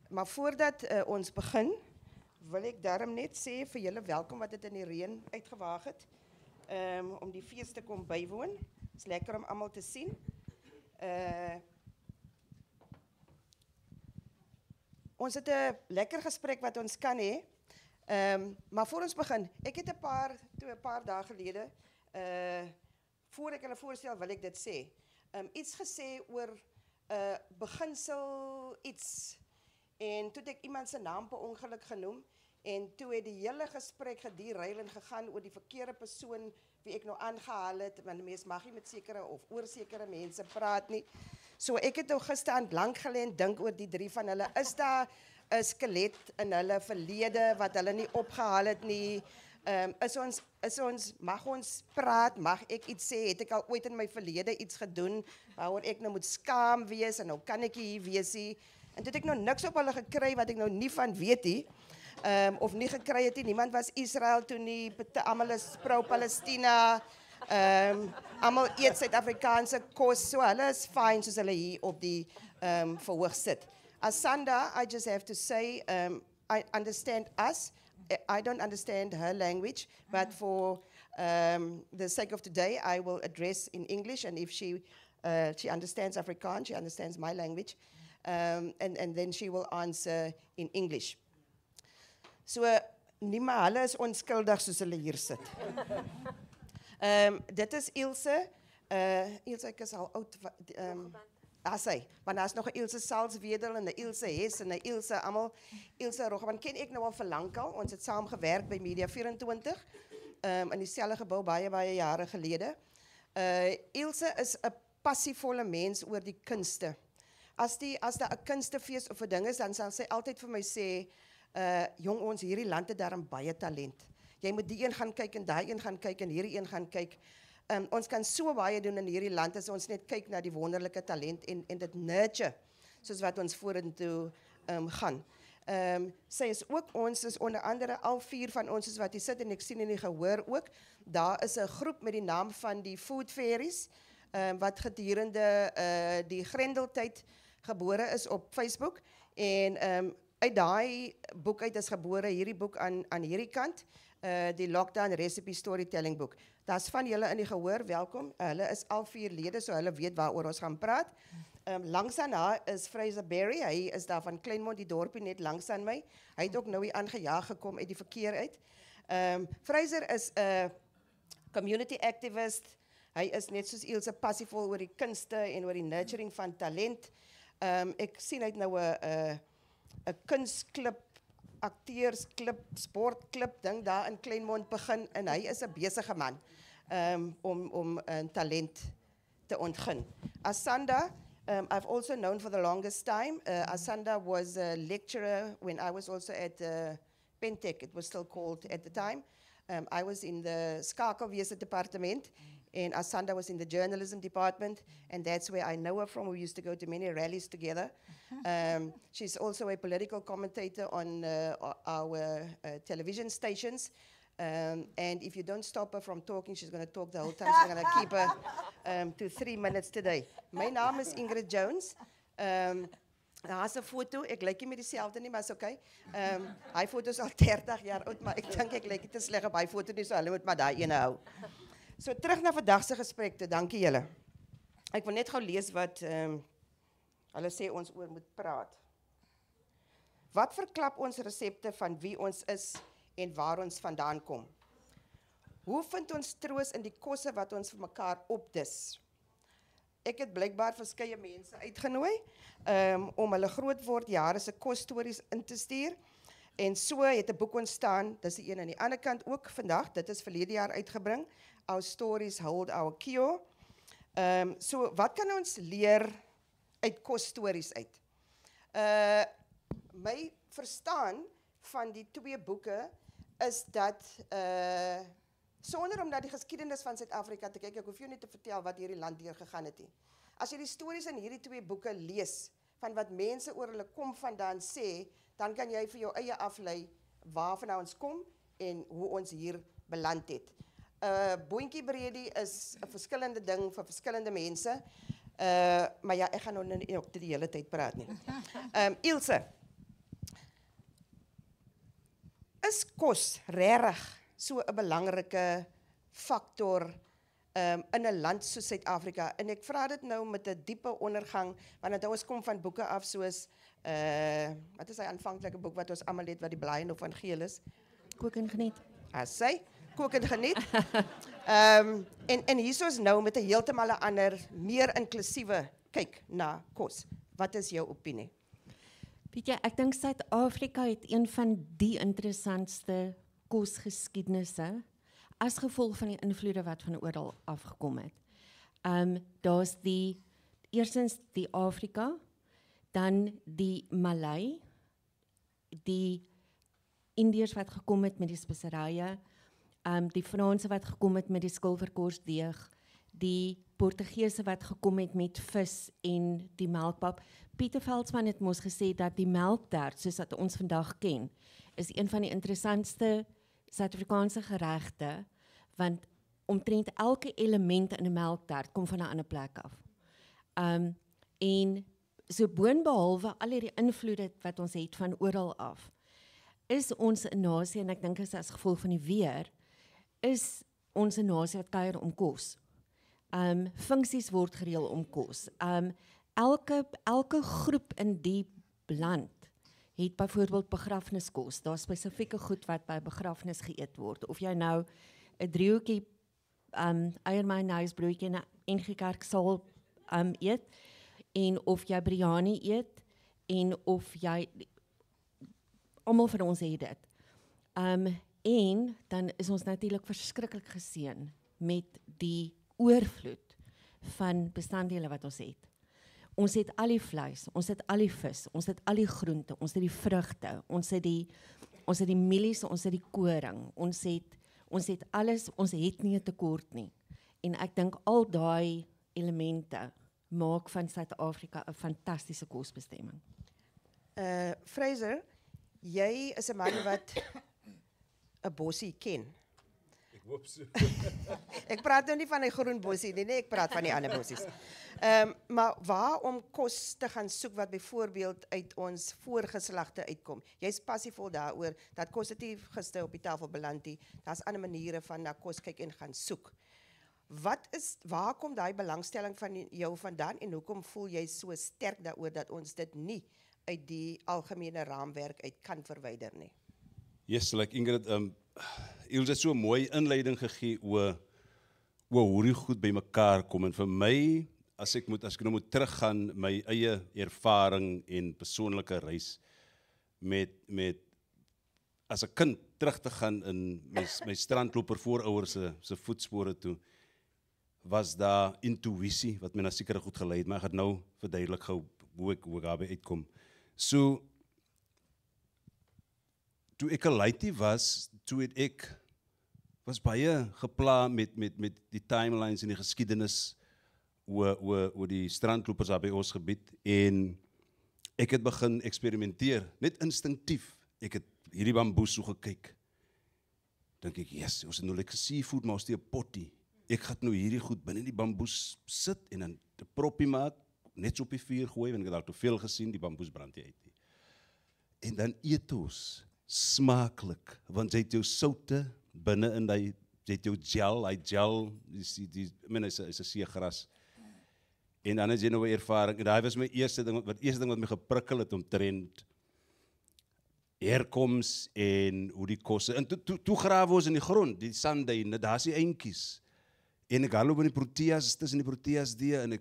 Maar voordat ons begin, wil ik daarom net sê vir julle welkom wat dit in die reën uitgewaag het. Om die fees te kom bywoon. Het is lekker om allemaal te zien. Ons het 'n lekker gesprek wat ons kan hê. Maar voor ons begin, ek het 'n paar dae gelede, voor ek hulle voorstel, wil ek dit sê. Iets gesê oor beginsel iets. En toe het ek iemand se naam per ongeluk genoem en toe het die hele gesprek gederail en gegaan oor die verkeerde persoon wie ek nou aangehaal het, want mens mag nie met sekere of oor sekere mense praat nie. So ek het nou gisterand lank gelê en dink oor die drie van hulle. Is daar 'n skelet in hulle verlede wat hulle nie opgehaal het nie? Mag ons praat, mag ek iets sê, het ek al ooit in my verlede iets gedoen, waaroor ek nou moet skaam wees, en nou kan ek hier wees nie. En toe het ek nou niks op hulle gekry, wat ek nou nie van weet nie, of nie gekry het nie, niemand was Israel toe nie, almal is pro-Palestina, almal eet Suid-Afrikaanse kos, so hulle is fine, soos hulle hier op die verhoog sit. Asanda, I just have to say, I understand us, I don't understand her language, but for the sake of today, I will address in English, and if she understands Afrikaans, she understands my language, and then she will answer in English. So, nie maar hulle is onskuldig soos hulle hier sit. Dit is Ilse. Ilse, ek is al oud. Sy, want daar is nog 'n Ilse Salzwedel en 'n Ilse Hess en 'n Ilse almal. Ilse Roggeman ken ek nou al vir lankal. Ons het saam gewerk by Media 24 in dieselfde gebou baie jare gelede. Ilse is 'n passievolle mens oor die kunste. As daar 'n kunstefees of 'n ding is, dan sal sy altyd vir my sê, jong, ons hierdie land het daarom baie talent. Jy moet die een gaan kyk en daai een gaan kyk en hierdie een gaan kyk. Ons kan so baie doen in hierdie land as ons net kyk na die wonderlike talent en dit nurture, soos wat ons vorentoe gaan. Sy is ook, ons is onder andere al 4 van ons is wat hier sit en ek sien in die gehoor ook. Daar is 'n groep met die naam van die Food Fairies, wat gedurende die Grendeltyd gebore is op Facebook. En uit daai boek uit is gebore hierdie boek aan hierdie kant, die Lockdown Recipe Storytelling boek. Daar's van julle in die gehoor, welkom. Hulle is al 4 lede, so hulle weet waaroor ons gaan praat. Langs aan haar is Fraser Berry, hy is daar van Kleinmond, die dorpie net langs aan my. Hy het ook nou hier aangejaag gekom uit die verkeer uit. Fraser is 'n community activist. Hy is net soos Ilse passievol oor die kunste en oor die nurturing van talent. Ek sien hy het nou 'n kunstklub, akteursklub, sportklub ding daar in Kleinmond begin en hy is 'n besige man om talent te ontgin. Asanda, I've also known for the longest time. Asanda was a lecturer when I was also at Pentec, it was still called at the time. I was in the Skakelwese department, and Asanda was in the journalism department, and that's where I know her from. We used to go to many rallies together. She's also a political commentator on our television stations. And if you don't stop her from talking, she's going to talk the whole time. So we're going to keep her to 3 minutes today. My naam is Ingrid Jones. Daar's 'n foto, ek lyk nie met dieselfde nie, maar is okay. Hy foto is al 30 jaar oud, maar ek dink ek lyk nie te sleg op hy foto nie, so hulle moet maar daai ene hou. So terug na vandag se gesprek toe, dankie julle. Ek wil net gou lees wat hulle sê ons oor moet praat. Wat verklap ons resepte van wie ons is en waar ons vandaan kom? Hoe vind ons troos in die kosse wat ons vir mekaar opdis? Ek het blykbaar verskeie mense uitgenooi om hulle grootword jare se kosstories in te stuur. En so het 'n boek ontstaan, dis die een aan die ander kant ook vandag, dit is verlede jaar uitgebring, Our Stories Hold Our Cure. So wat kan ons leer uit kosstories uit? My verstaan van die 2 boeke is dat sonder om na die geskiedenis van Suid-Afrika te kyk, ek hoef jou nie te vertel wat hierdie land deur gegaan het nie. As jy die stories in hierdie 2 boeke lees, van wat mense oor hulle kom vandaan sê, dan kan jy vir jou eie aflei waarvan ons kom en hoe ons hier beland het. Boontjie Brady is 'n verskillende ding vir verskillende mense. Maar ja, ek gaan nou nie ook die hele tyd praat nie. Ilse, is kos regtig so 'n belangrike faktor in 'n land soos Suid-Afrika? En ek vra dit nou met 'n diepe ondergang, want ons kom van boeke af soos wat is hy aanvanklike boek wat ons almal het wat die blaaie nog van geel is? Kook en geniet. Sy kook en geniet. En hier is nou met 'n heeltemal 'n ander, meer inklusiewe kyk na kos. Wat is jou opinie? Weet jy, ek dink Suid-Afrika het een van die interessantste kosgeskiedenisse as gevolg van die invloede wat van oral afgekom het. Daar's eerstens die Afrika, dan die Malay, die Indiërs wat gekom het met die speserye, die Franse wat gekom het met die skilverkorsdeeg, die Portugese wat gekom het met vis en die melkpap. Pieter Veldsmann het mos gesê dat die melktert, soos dat ons vandag ken, is een van die interessantste Suid-Afrikaanse geregte, want omtrent elke element in 'n melktert kom van 'n ander plek af. En so boonbehalwe al hierdie invloede wat ons het van oral af, is ons 'n nasie, en ek dink as gevolg van die weer, is ons 'n nasie wat kuier om kos. Funksies word gereël om kos. Elke groep in die land het byvoorbeeld begrafniskos. Daar's spesifieke goed wat by begrafnis geëet word. Of jy nou 'n driehoekie eiermayonaise broodjie in NG Kerk sal eet, en of jy biryani eet, en of jy almal van ons het dit. En dan is ons natuurlik verskriklik geseën met die oorvloed van bestanddele wat ons het. Ons het al die vleis, ons het al die vis, ons het al die groente, ons het die vrugte, ons het die mielies, ons het die koring, ons het alles, ons het nie 'n tekort nie. En ek dink al daai elemente maak van Suid-Afrika 'n fantastiese kosbestemming. Fraser, jy is 'n man wat 'n bossie ken. Ek hoop so. Ek praat nou nie van die groen bossie nie, ek praat van die ander bossies. Maar waar om kos te gaan soek wat byvoorbeeld uit ons voorgeslagte uitkom? Jy's passievol daaroor dat kos dit nie gister op die tafel beland nie. Daar's ander maniere van na kos kyk en gaan soek. Waar kom daai belangstelling van jou vandaan en hoekom voel jy so sterk daaroor dat ons dit nie uit die algemene raamwerk uit kan verwyder nie? Yes, like Ingrid, Ilse het so 'n mooi inleiding gegee oor hoe die goed bymekaar kom. En vir my, as ek nou moet teruggaan, my eie ervaring en persoonlike reis met as 'n kind terug te gaan in my strandloper voorouers se voetspore toe, was daar intuïsie wat my na sekere goed gelei het, maar ek gaan nou verduidelik gou hoe ek daarby uitkom. So toe ek 'n laaitie was, was baie gepla met die timelines en die geskiedenis oor die strandlopers daar by ons gebied, en ek het begin eksperimenteer, net instinktief. Ek het hierdie bamboes so gekyk. Dink ek, yes, ons het nou lekker seafood, maar ons het 'n pottie. Ek gaan nou hierdie goed binne die bamboes sit en dan 'n proppie maak, net so op die vuur gooi, want ek het al te veel gesien, die bamboes brand nie uit nie. En dan eet ons smaaklik, want jy het jou soutte binne in jy het jou gel, hy gel, is 'n seegras. En dan is jy nou 'n ervaring, en daai was my eerste ding wat my geprikkel het omtrent herkoms en hoe die kosse. En toe grawe ons in die grond, die sandduine, daar's die eentjies. En ek hou by die proteas, tussen die proteas en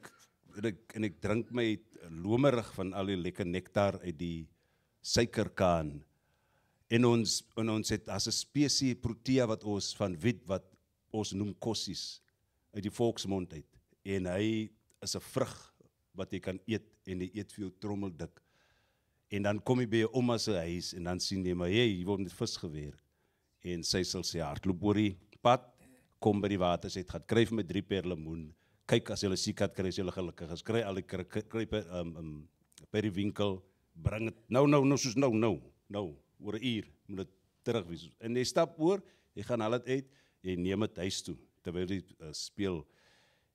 ek drink my lomerig van al die lekker nektar uit die suikerkaan. En ons het as 'n spesie protea wat ons van wit wat ons noem kossies uit die volksmond uit. En hy is 'n vrug wat jy kan eet en jy eet vir jou trommeldik. En dan kom jy by 'n ouma se huis en dan sien jy maar hier word met vis gewerk. En sy sal sê hardloop oor die pad, kom by die water, sy het gaan kry vir my 3 perlemoen. Kyk as jy 'n siek het, kry jy gelukkig. As kry al die kry by die winkel, bring dit nou oor 'n uur moet dit terug wees. En jy stap oor, jy gaan al dit uit, jy neem dit huis toe terwyl jy speel.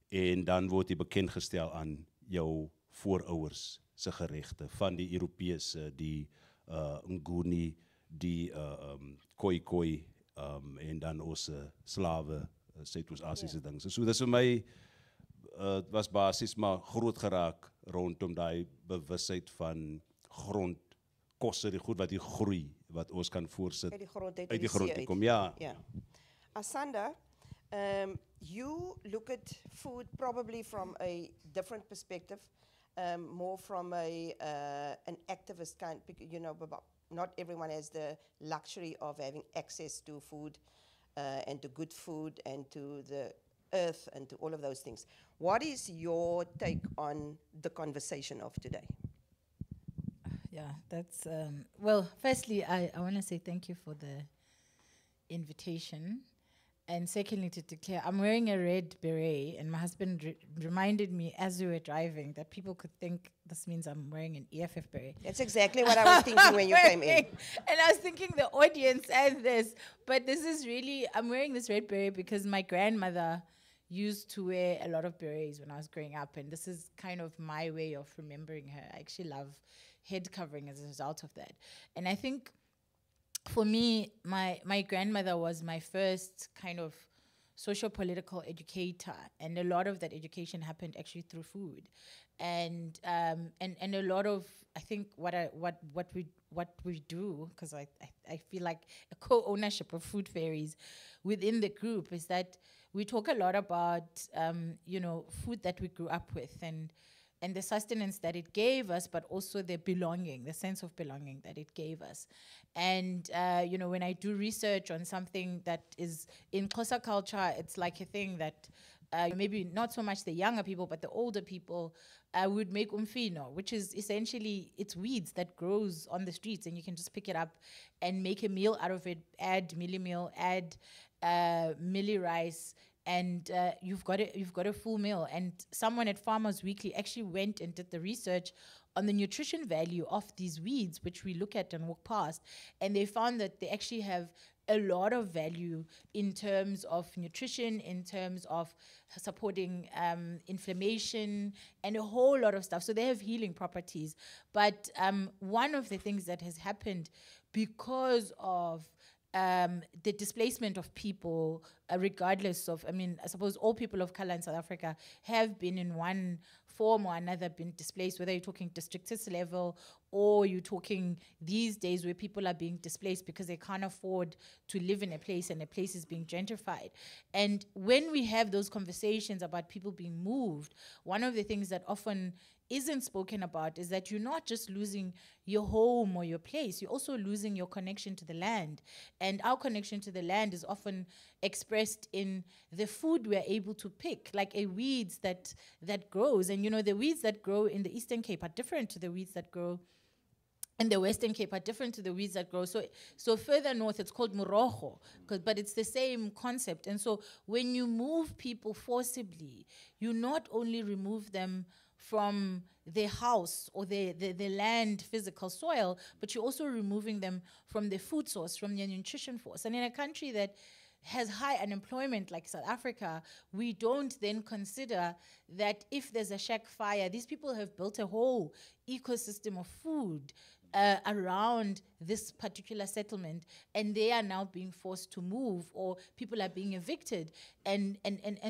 en dan word jy bekend gestel aan jou voorouers se geregte van die Europese, die Nguni, die Khoi, en dan ons slawe, Suidoos-Asiëse ding. So dis vir my was basies maar groot geraak rondom daai bewusheid van grondkosse, die goed wat die groei, wat ons kan voorsit Uit die grond uit uit die see grond uit. te kom. Ja. Yeah. Asanda, you look at food probably from a different perspective, more from an activist kind. You know, not everyone has the luxury of having access to food and to good food and to the earth and to all of those things. What is your take on the conversation of today? Yeah, that's, well, firstly, I want to say thank you for the invitation. And secondly, to declare, I'm wearing a red beret, and my husband reminded me as we were driving that people could think this means I'm wearing an EFF beret. That's exactly what I was thinking when you came in. And I was thinking the audience and this, but this is really, I'm wearing this red beret because my grandmother used to wear a lot of berets when I was growing up, and this is kind of my way of remembering her. I actually love head covering as a result of that. And I think for me, my grandmother was my first kind of socio-political educator, and a lot of that education happened actually through food, and a lot of, I think what we do, because I feel like a co-ownership of Food Fairies within the group is that we talk a lot about you know, food that we grew up with, and the sustenance that it gave us, but also the belonging, the sense of belonging that it gave us. And, you know, when I do research on something that is in Xhosa culture, it's like a thing that maybe not so much the younger people, but the older people would make umfino, which is essentially, it's weeds that grows on the streets, and you can just pick it up and make a meal out of it, add milli meal, add milli rice, and you've got a full meal. And someone at Farmers Weekly actually went and did the research on the nutrition value of these weeds, which we look at and walk past, and they found that they actually have a lot of value in terms of nutrition, in terms of supporting inflammation, and a whole lot of stuff. So they have healing properties. But one of the things that has happened because of the displacement of people, regardless of, I mean, I suppose all people of color in South Africa have been in one form or another been displaced, whether you're talking districtist level or you're talking these days where people are being displaced because they can't afford to live in a place and a place is being gentrified. And when we have those conversations about people being moved, one of the things that often isn't spoken about is that you're not just losing your home or your place, you're also losing your connection to the land. And our connection to the land is often expressed in the food we're able to pick, like a weeds that grows. And you know, the weeds that grow in the Eastern Cape are different to the weeds that grow in the Western Cape, are different to the weeds that grow. So further north, it's called murojo, but it's the same concept. And so when you move people forcibly, you not only remove them from their house or the land, physical soil, but you're also removing them from the food source, from their nutrition source. And in a country that has high unemployment like South Africa, we don't then consider that if there's a shack fire, these people have built a whole ecosystem of food around this particular settlement, and they are now being forced to move, or people are being evicted, and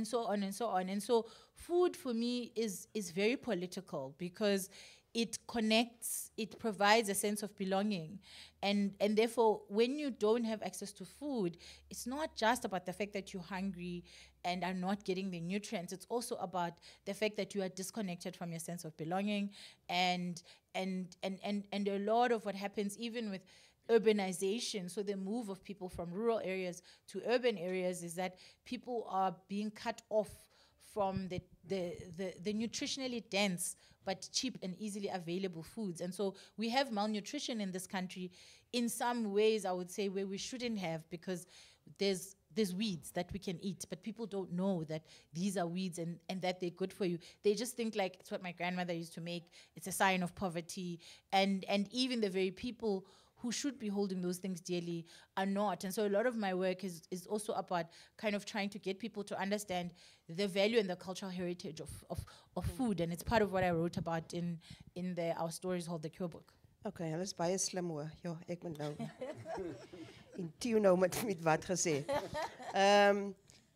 so on and so on. And so food for me is very political because it connects, it provides a sense of belonging. And therefore, when you don't have access to food, it's not just about the fact that you're hungry and are not getting the nutrients. It's also about the fact that you are disconnected from your sense of belonging. And a lot of what happens even with urbanization, so the move of people from rural areas to urban areas, is that people are being cut off from the nutritionally dense but cheap and easily available foods. And so we have malnutrition in this country in some ways, I would say, where we shouldn't have, because there's weeds that we can eat, but people don't know that these are weeds and that they're good for you. They just think like it's what my grandmother used to make. It's a sign of poverty. And even the very people who should be holding those things dearly are not. And so a lot of my work is also about kind of trying to get people to understand the value and the cultural heritage of food. And it's part of what I wrote about in Our Stories Hold the Cure book. Okay, hulle is baie slim hoor. Ja, ek moet nou in tune nou met wat gesê.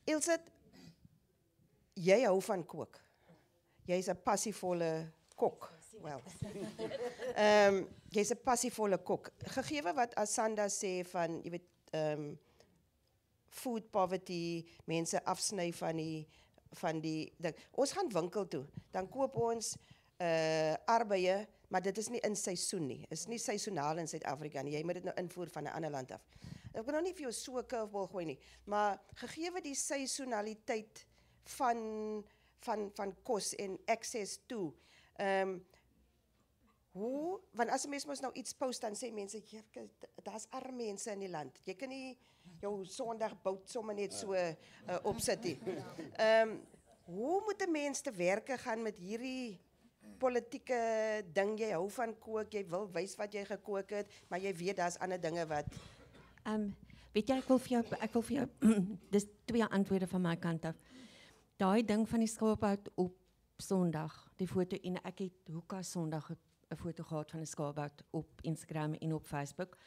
Ilse, jy hou van kook. Jy's 'n passievolle kok. Wel. Jy's 'n passievolle kok. Gegeewe wat Asanda sê van, jy weet, food poverty, mense afsny van die ding. Ons gaan winkel toe, dan koop ons arbeie, maar dit is nie in seisoen nie. Is nie seisoonaal in Suid-Afrika nie. Jy moet dit nou invoer van 'n ander land af. Ek kan nou nie vir jou so 'n curveball gooi nie, maar gegeewe die seisonaliteit van kos en access toe. Want as 'n mens mos nou iets post, dan sê mense, daar's arme mense in die land. Jy kan nie jou Sondagbout sommer net so opsit nie. Hoe moet 'n mens te werke gaan met hierdie politieke ding? Jy hou van kook, jy wil wys wat jy gekook het, maar jy weet daar's ander dinge wat weet jy, ek wil vir jou dis 2 antwoorde van my kant af. Daai ding van die skaapbout op Sondag, die foto, en ek het hoeka Sondag 'n foto gehad van 'n skaapbout op Instagram en op Facebook.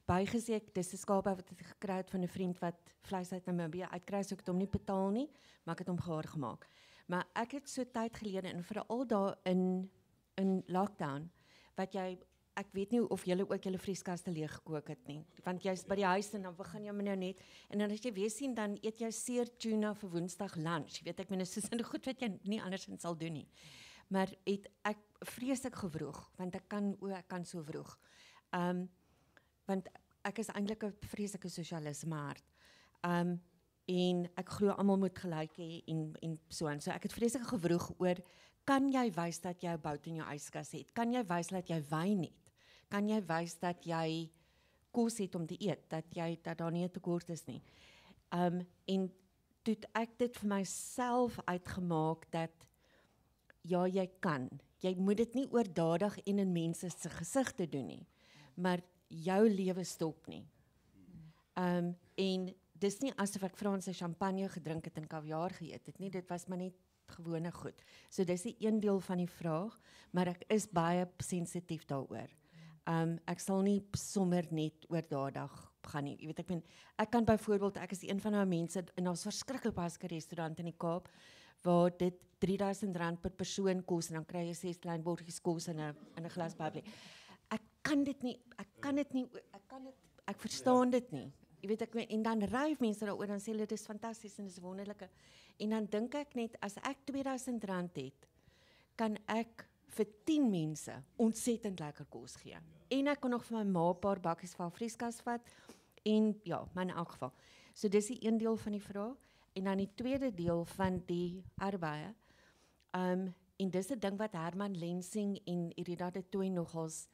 Bygesê ek dis 'n skaapbout wat ek gekry het van 'n vriend wat vleis uit Namibië uitkry, so ek het hom nie betaal nie, maar ek het hom gaar gemaak. Maar ek het so tyd gelede, en veral daar in lockdown, wat jy, ek weet nie of julle ook julle vrieskaste leeg gekook het nie, want jy's by die huis en dan begin jy nou net, en dan as jy weer sien, dan eet jy seer tuna vir Woensdag lunch, weet ek, soos in goed wat jy nie andersins sal doen nie. Maar ek vreeslik gewroeg, want ek kan so vroeg. Want ek is eintlik 'n vreeslike sosialis maar en ek glo almal moet gelyk hê en so aan. So ek het vreeslik gewroeg oor, kan jy wys dat jy 'n bout in jou yskas het? Kan jy wys dat jy wyn het? Kan jy wys dat jy kos het om te eet, dat daar nie 'n tekort is nie? En toe het ek dit vir myself uitgemaak dat ja, jy kan. Jy moet dit nie oordadig en in mense se gesigte doen nie, maar jou lewe stop nie. En dis nie asof ek Franse champagne gedrink het en kaviaar geëet het nie, dit was maar net gewone goed. So dis die een deel van die vraag, maar ek is baie sensitief daaroor. Ek sal nie sommer net oordadig gaan nie. Jy weet, ek kan byvoorbeeld, ek is een van daai mense, en daar's verskriklik baie restaurante in die Kaap, waar dit R3000 per persoon kos, en dan kry jy 6 klein bordjies kos en 'n glas bubbly. Ek verstaan dit nie. Jy weet, en dan ryf mense daaroor, dan sê hulle, dit is fantasties en dit is wonderlike. En dan dink ek net, as ek R2000 het, kan ek vir 10 mense ontsettend lekker kos gee. En ek kan nog vir my ma 'n paar bakkies van vrieskas vat, en ja, maar in elk geval. So dis die een deel van die vraag. En dan die tweede deel van die arbeie, en dis 'n ding wat Herman Lensing en Irida de Tooy nogals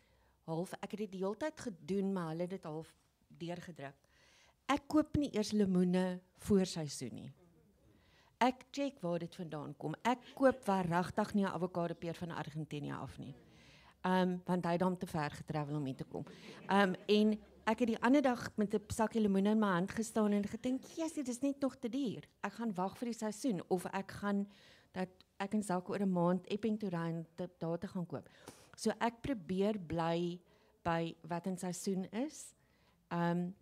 half, ek het dit die hele tyd gedoen, maar hulle het dit half deurgedruk. Ek koop nie eers lemoene voor seisoen nie. Ek check waar dit vandaan kom. Ek koop waaragtig nie 'n avokado peer van Argentinië af nie. Want hy het dan te ver getravel om hier te kom. En ek het die ander dag met 'n sakkie lemoene in my hand gestaan en gedink, "Jessie, dis net nog te duur. Ek gaan wag vir die seisoen of ek gaan dat ek en Zak oor 'n maand Epping toe ry en daar te gaan koop." So ek probeer bly by wat in seisoen is.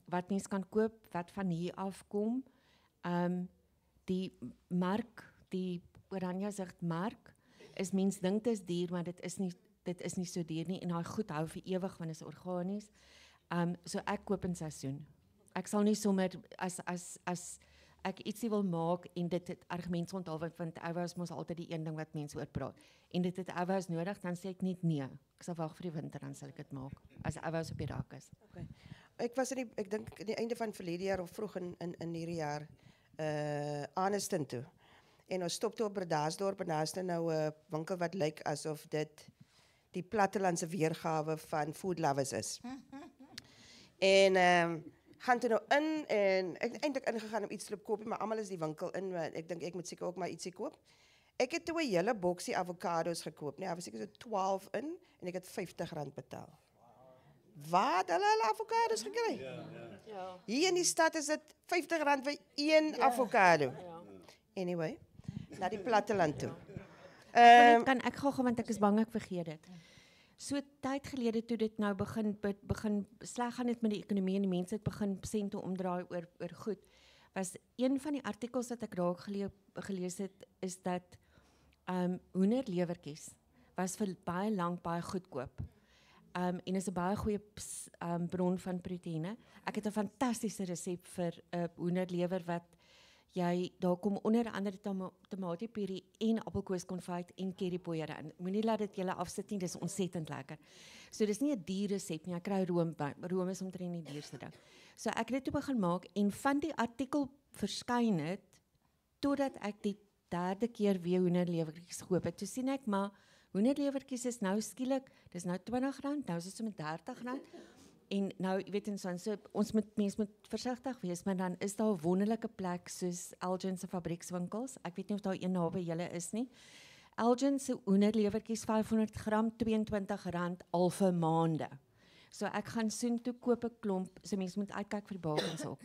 Wat mens kan koop, wat van hier afkom. Die mark, die Oranje Zicht mark, is mens dink dit is duur, maar dit is nie so duur nie, en daai goed hou vir ewig, want is organies. So ek koop in seisoen. Ek sal nie sommer, as ek ietsie wil maak, en dit het argumente onthaal, want eiwys mos altyd die een ding wat mense oor praat, en dit het eiwys nodig, dan sê ek net nee, ek sal wag vir die winter, dan sal ek dit maak, as eiwys op die rak is. Okay. Ek was ek dink aan die einde van verlede jaar of vroeg in hierdie jaar Aniston toe. En ons stop toe op Bredasdorp, en daar is nou 'n winkel wat lyk asof dit die plattelandse weergawe van Food Lovers is. En gaan toe nou in, en ek het eintlik ingegaan om iets te koop, maar almal is die winkel in, ek dink ek moet seker ook maar ietsie koop. Ek het toe 'n hele boksie avokado's gekoop, nee, was seker so 12 in, en ek het R50 betaal. Waar het hulle avocados gekry? Hier in die stad is dit R50 vir een avocado. Anyway, na die platteland toe. Kan ek gou want ek is bang ek vergeet dit. So tyd gelede toe dit nou begin sleg gaan dit met die ekonomie en die mense het begin sente omdraai oor goed. Was een van die artikels wat ek raak gelees het is dat hoenderlewertjies was vir baie lank baie goedkoop. En is 'n baie goeie bron van proteïene. Ek het 'n fantastiese resep vir 'n hoenderlewer wat jy daar kom onder andere tomatiepuree en appelkoeskonfyt en currypoeier in. Moenie laat dit julle afsit nie, dis ontsettend lekker. So dis nie 'n duur resep nie, ek kry room by. Room is omtrent die duurste ding. So ek het dit toe begin maak en van die artikel verskyn het totdat ek die derde keer weer hoenderlewertjies gekoop het. Toe sien ek maar hoenderlewertjies is nou skielik, dis nou R20, nou is dit sommer R30. En nou, jy weet so mens moet versigtig wees, maar dan is daar 'n wonderlike plek soos Elgin se fabriekswinkels. Ek weet nie of daar een naby julle is nie. Elgin se hoenderlewertjies 500 gram R22 al vir maande. So ek gaan soen toe koop 'n klomp, so mense moet uitkyk vir die bakens ook.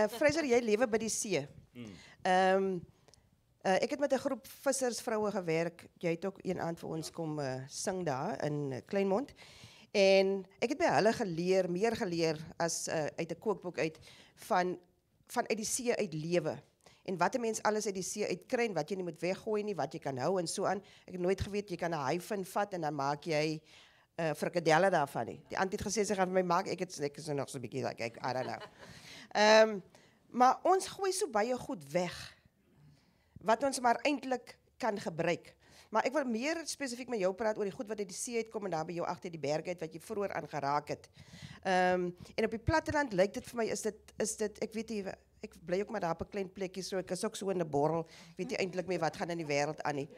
Fraser, jy lewe by die see. Ek het met 'n groep vissersvroue gewerk. Jy het ook een aand vir ons kom sing daar in Kleinmond. En ek het by hulle meer geleer as uit 'n kookboek uit van uit die see uit lewe. En wat 'n mens alles uit die see uit kry en wat jy nie moet weggooi nie, wat jy kan hou en so aan. Ek het nooit geweet jy kan 'n haifin vat en dan maak jy frikadelle daarvan nie. Die auntie het gesê sy gaan vir my maak, ek is nog so 'n bietjie like I don't know. Maar ons gooi so baie goed weg wat ons maar eintlik kan gebruik. Maar ek wil meer spesifiek met jou praat oor die goed wat uit die see uitkom en daar by jou agter die berge uit wat jy vroeër aangeraak het. En op die platteland lyk dit vir my is dit ek weet nie, ek bly ook maar daar op 'n klein plekkie so ek is ook so in 'n borrel. Ek weet nie eintlik meer wat gaan in die wêreld aan nie.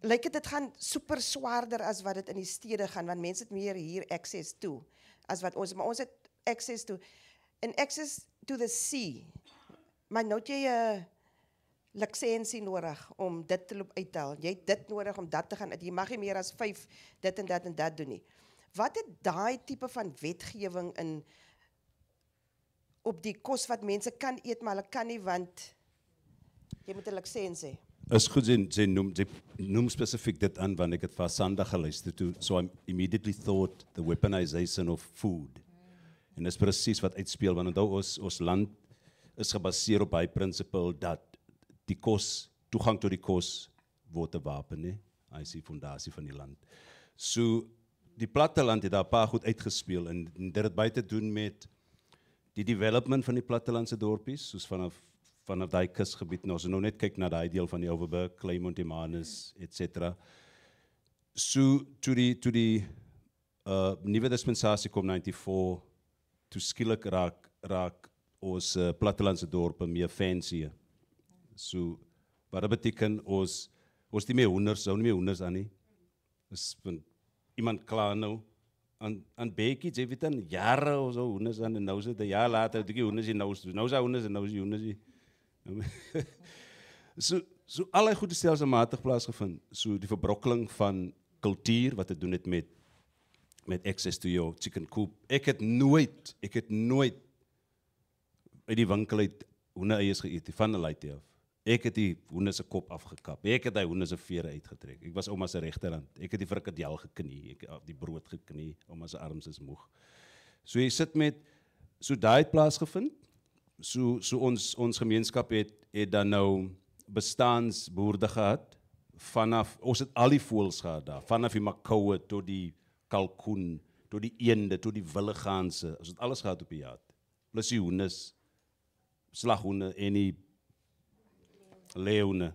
Lyk dit gaan super swaarder as wat dit in die stede gaan want mense het meer hier access toe as wat maar ons het access toe en access to the sea. Maar nou het jy 'n lisensie nodig om dit te loop uithaal. Jy het dit nodig om dat te gaan. Jy mag nie meer as 5 dit en dat doen nie. Wat het daai tipe van wetgewing in op die kos wat mense kan eet, maar hulle kan nie want jy moet 'n lisensie. Is goed, sy noem spesifiek dit aan wanneer ek het vir Sanda geluister toe, so I immediately thought the weaponization of food. En dis presies wat uitspeel, want onthou ons land is gebaseer op hy principle dat die kos, toegang tot die kos word 'n wapen, né? Hy is die fondasie van die land. So die platteland het daar 'n paar goed uitgespeel en dit het baie te doen met die development van die plattelandse dorpies, soos vanaf daai kusgebied, nou, as nou net kyk na daai deel van die Overberg, Kleinmond, Emmaus, etc. So toe die nuwe dispensasie kom 94, toe skielik raak ons plattelandse dorpe meer fancy. So wat dit beteken ons nie meer hoenders, hou nie meer hoenders aan nie. Is iemand klaar nou aan bekies, jy weet dan jare of so hoenders aan en nou is dit 'n jaar later, die hoenders hier nou is hoenders en nou is die hoenders hier. So allerlei goede stelselmatig plaasgevind. So die verbrokkeling van kultuur wat te doen het met access to your chicken coop. Ek het nooit uit die winkel uit hoendereiers geëet van 'n laaitie af. Ek het die hoender se kop afgekap. Ek het daai hoender se vere uitgetrek. Ek was ouma se regterhand. Ek het die frikadel geknie, ek het die brood geknie, ouma se arms is moeg. So jy sit met so daai het plaasgevind. So ons gemeenskap het dan nou bestaansboerde gehad vanaf ons het al die voëls gehad daar, vanaf die makoue tot die kalkoen, tot die eende, tot die wilde ganse. Ons het alles gehad op die jaat. Plus die hoenders, slaghoende en die leeuene.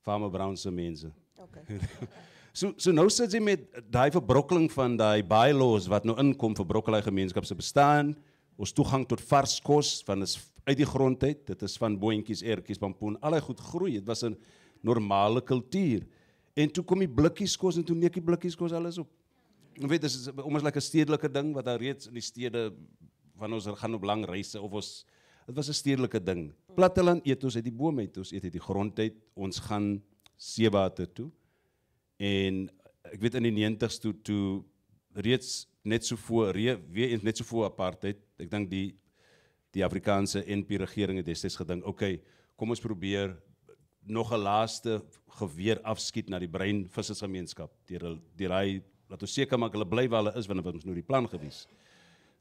Farmer Brown se mense. Okay. So nou sit jy met daai verbrokkeling van daai bylaws wat nou inkom vir brokkelei gemeenskap se bestaan. Ons toegang tot vars kos van is uit die grond uit. Dit is van boontjies, ertjies, pampoen, allei goed groei. Dit was 'n normale kultuur. En toe kom die blikkies kos en toe neek die blikkies kos alles op. Jy weet, dit is almoes like 'n stedelike ding wat daar reeds in die stede van ons gaan op lang reise of ons dit was 'n stedelike ding. Platteland eet ons uit die boom uit, ons eet uit die grond uit. Ons gaan seewater toe. En ek weet in die 90s toe reeds net so voor weer eens net so voor apartheid, ek dink die Afrikaanse NP regering het destyds gedink, okay, kom ons probeer nog 'n laaste geweer afskiet na die breinvissersgemeenskap. Deur hy laat ons seker maak hulle bly waar hulle is, want dit was nou die plan gewees.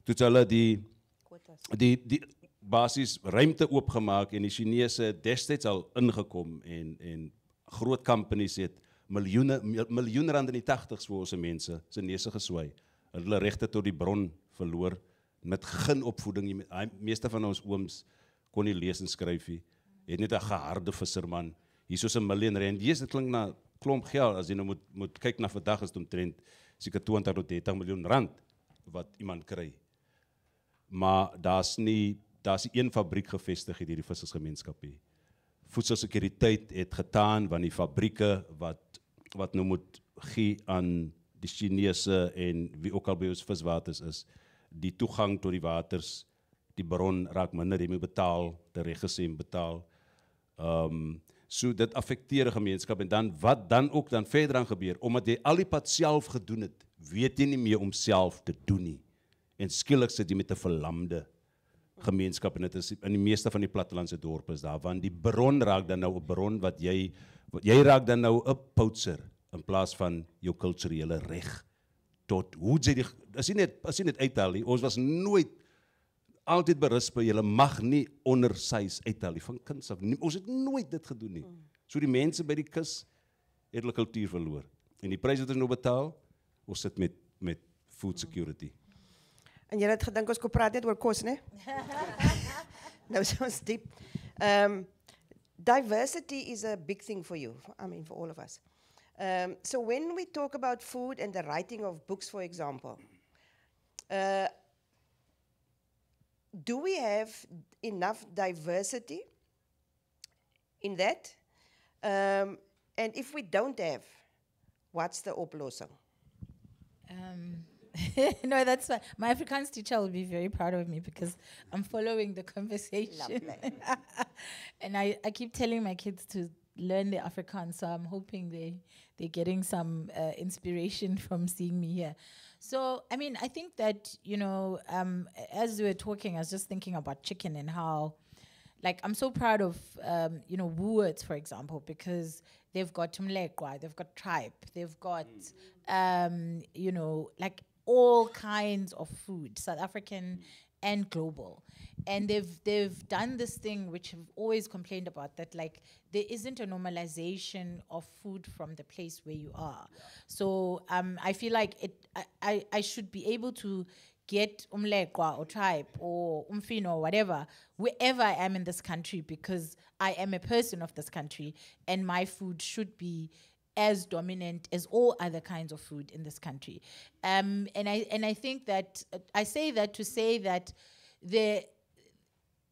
Toe het hulle die basies ruimte oopgemaak en die Chinese het destyds al ingekom en groot companies het miljoene rand in die 80s vir ons mense se neuse geswaai. Hulle regte tot die bron verloor met geen opvoeding. Meeste van ons ooms kon nie lees en skryf nie. Het net 'n geharde visserman. Hier is 'n miljoen rand. Dit klink na klomp geld as jy nou moet kyk na vandag is dit omtrent seker 20 tot 30 miljoen rand wat iemand kry. Maar daar's nie een fabriek gevestig hier die vissersgemeenskap hier. Voedselsekuriteit het getaan want die fabrieke wat nou moet gee aan die Chinese en wie ook al by ons viswaters is, die toegang tot die waters, die bron raak minder, jy moet betaal, die reggesem betaal. So dit affekteer die gemeenskap en dan wat dan ook dan verder aan gebeur, omdat jy al die pad self gedoen het, weet jy nie meer om self te doen nie. En skielik sit jy met 'n verlamde gemeenskap en dit is in die meeste van die plattelandse dorpe is daar, want die bron raak dan nou 'n bron wat jy raak dan nou 'n poutser in plaas van jou kulturele reg tot hoe jy as jy net uithaal nie, ons was nooit altyd berisp, jy mag nie ondersys uithaal nie, van kinds af, ons het nooit dit gedoen nie. So die mense by die kus het hulle kultuur verloor. En die prys wat ons nou betaal, ons sit met food security. En jy het gedink ons kon praat net oor kos, né? Nou is ons diep. Diversity is a big thing for you, I mean for all of us. So when we talk about food and the writing of books, for example, do we have enough diversity in that? And if we don't have, what's the oplossing? No, that's fine. My Afrikaans teacher will be very proud of me because I'm following the conversation. And I keep telling my kids to learn the Afrikaans, so I'm hoping they're getting some inspiration from seeing me here. So, I mean, I think that, as we were talking, I was just thinking about chicken and how, like, I'm so proud of, Woolworths, for example, because they've got Tumlekwa, they've got tripe, they've got, like all kinds of food, South African and global. And they've done this thing which I've always complained about, that like there isn't a normalization of food from the place where you are. So I feel like I should be able to get umlekwa or tripe or umfino or whatever wherever I am in this country, because I am a person of this country and my food should be as dominant as all other kinds of food in this country. And I think that I say that to say that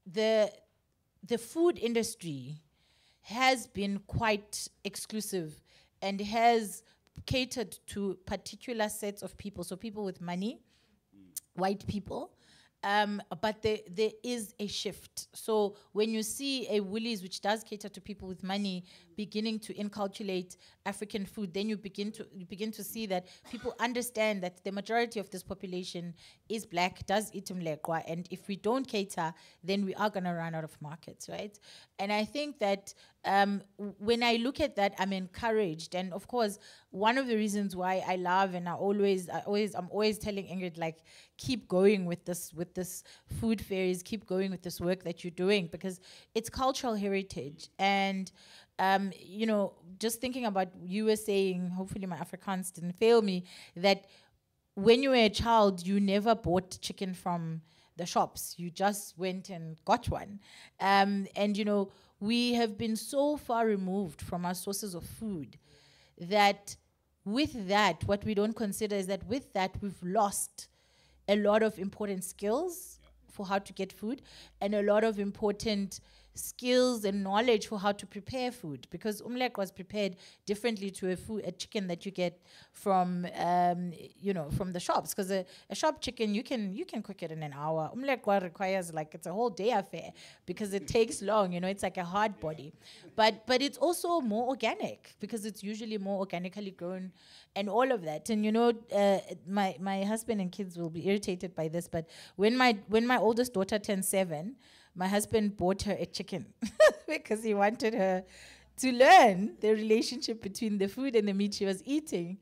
the food industry has been quite exclusive and has catered to particular sets of people, so people with money, white people, but there is a shift. So when you see a Woolies which does cater to people with money beginning to inculcate African food, then you begin to see that people understand that the majority of this population is black, does eat umlekwa, and if we don't cater, then we are going to run out of markets, right? And I think that when I look at that, I'm encouraged. And of course, one of the reasons why I love and I'm always telling Ingrid, like, keep going with this food fairs, keep going with this work that you're doing, because it's cultural heritage. And just thinking about, you were saying, hopefully my Afrikaans didn't fail me, that when you were a child, you never bought chicken from the shops. You just went and got one. And we have been so far removed from our sources of food that with that, what we don't consider is that with that, we've lost a lot of important skills for how to get food and a lot of important skills and knowledge for how to prepare food, because umlek was prepared differently to a chicken that you get from from the shops, because a shop chicken you can cook it in an hour. Umlek requires like it's a whole day affair because it takes long, it's like a hard body, but it's also more organic because it's usually more organically grown and all of that. And my husband and kids will be irritated by this, but when my oldest daughter turned 7, my husband bought her a chicken because he wanted her to learn the relationship between the food and the meat she was eating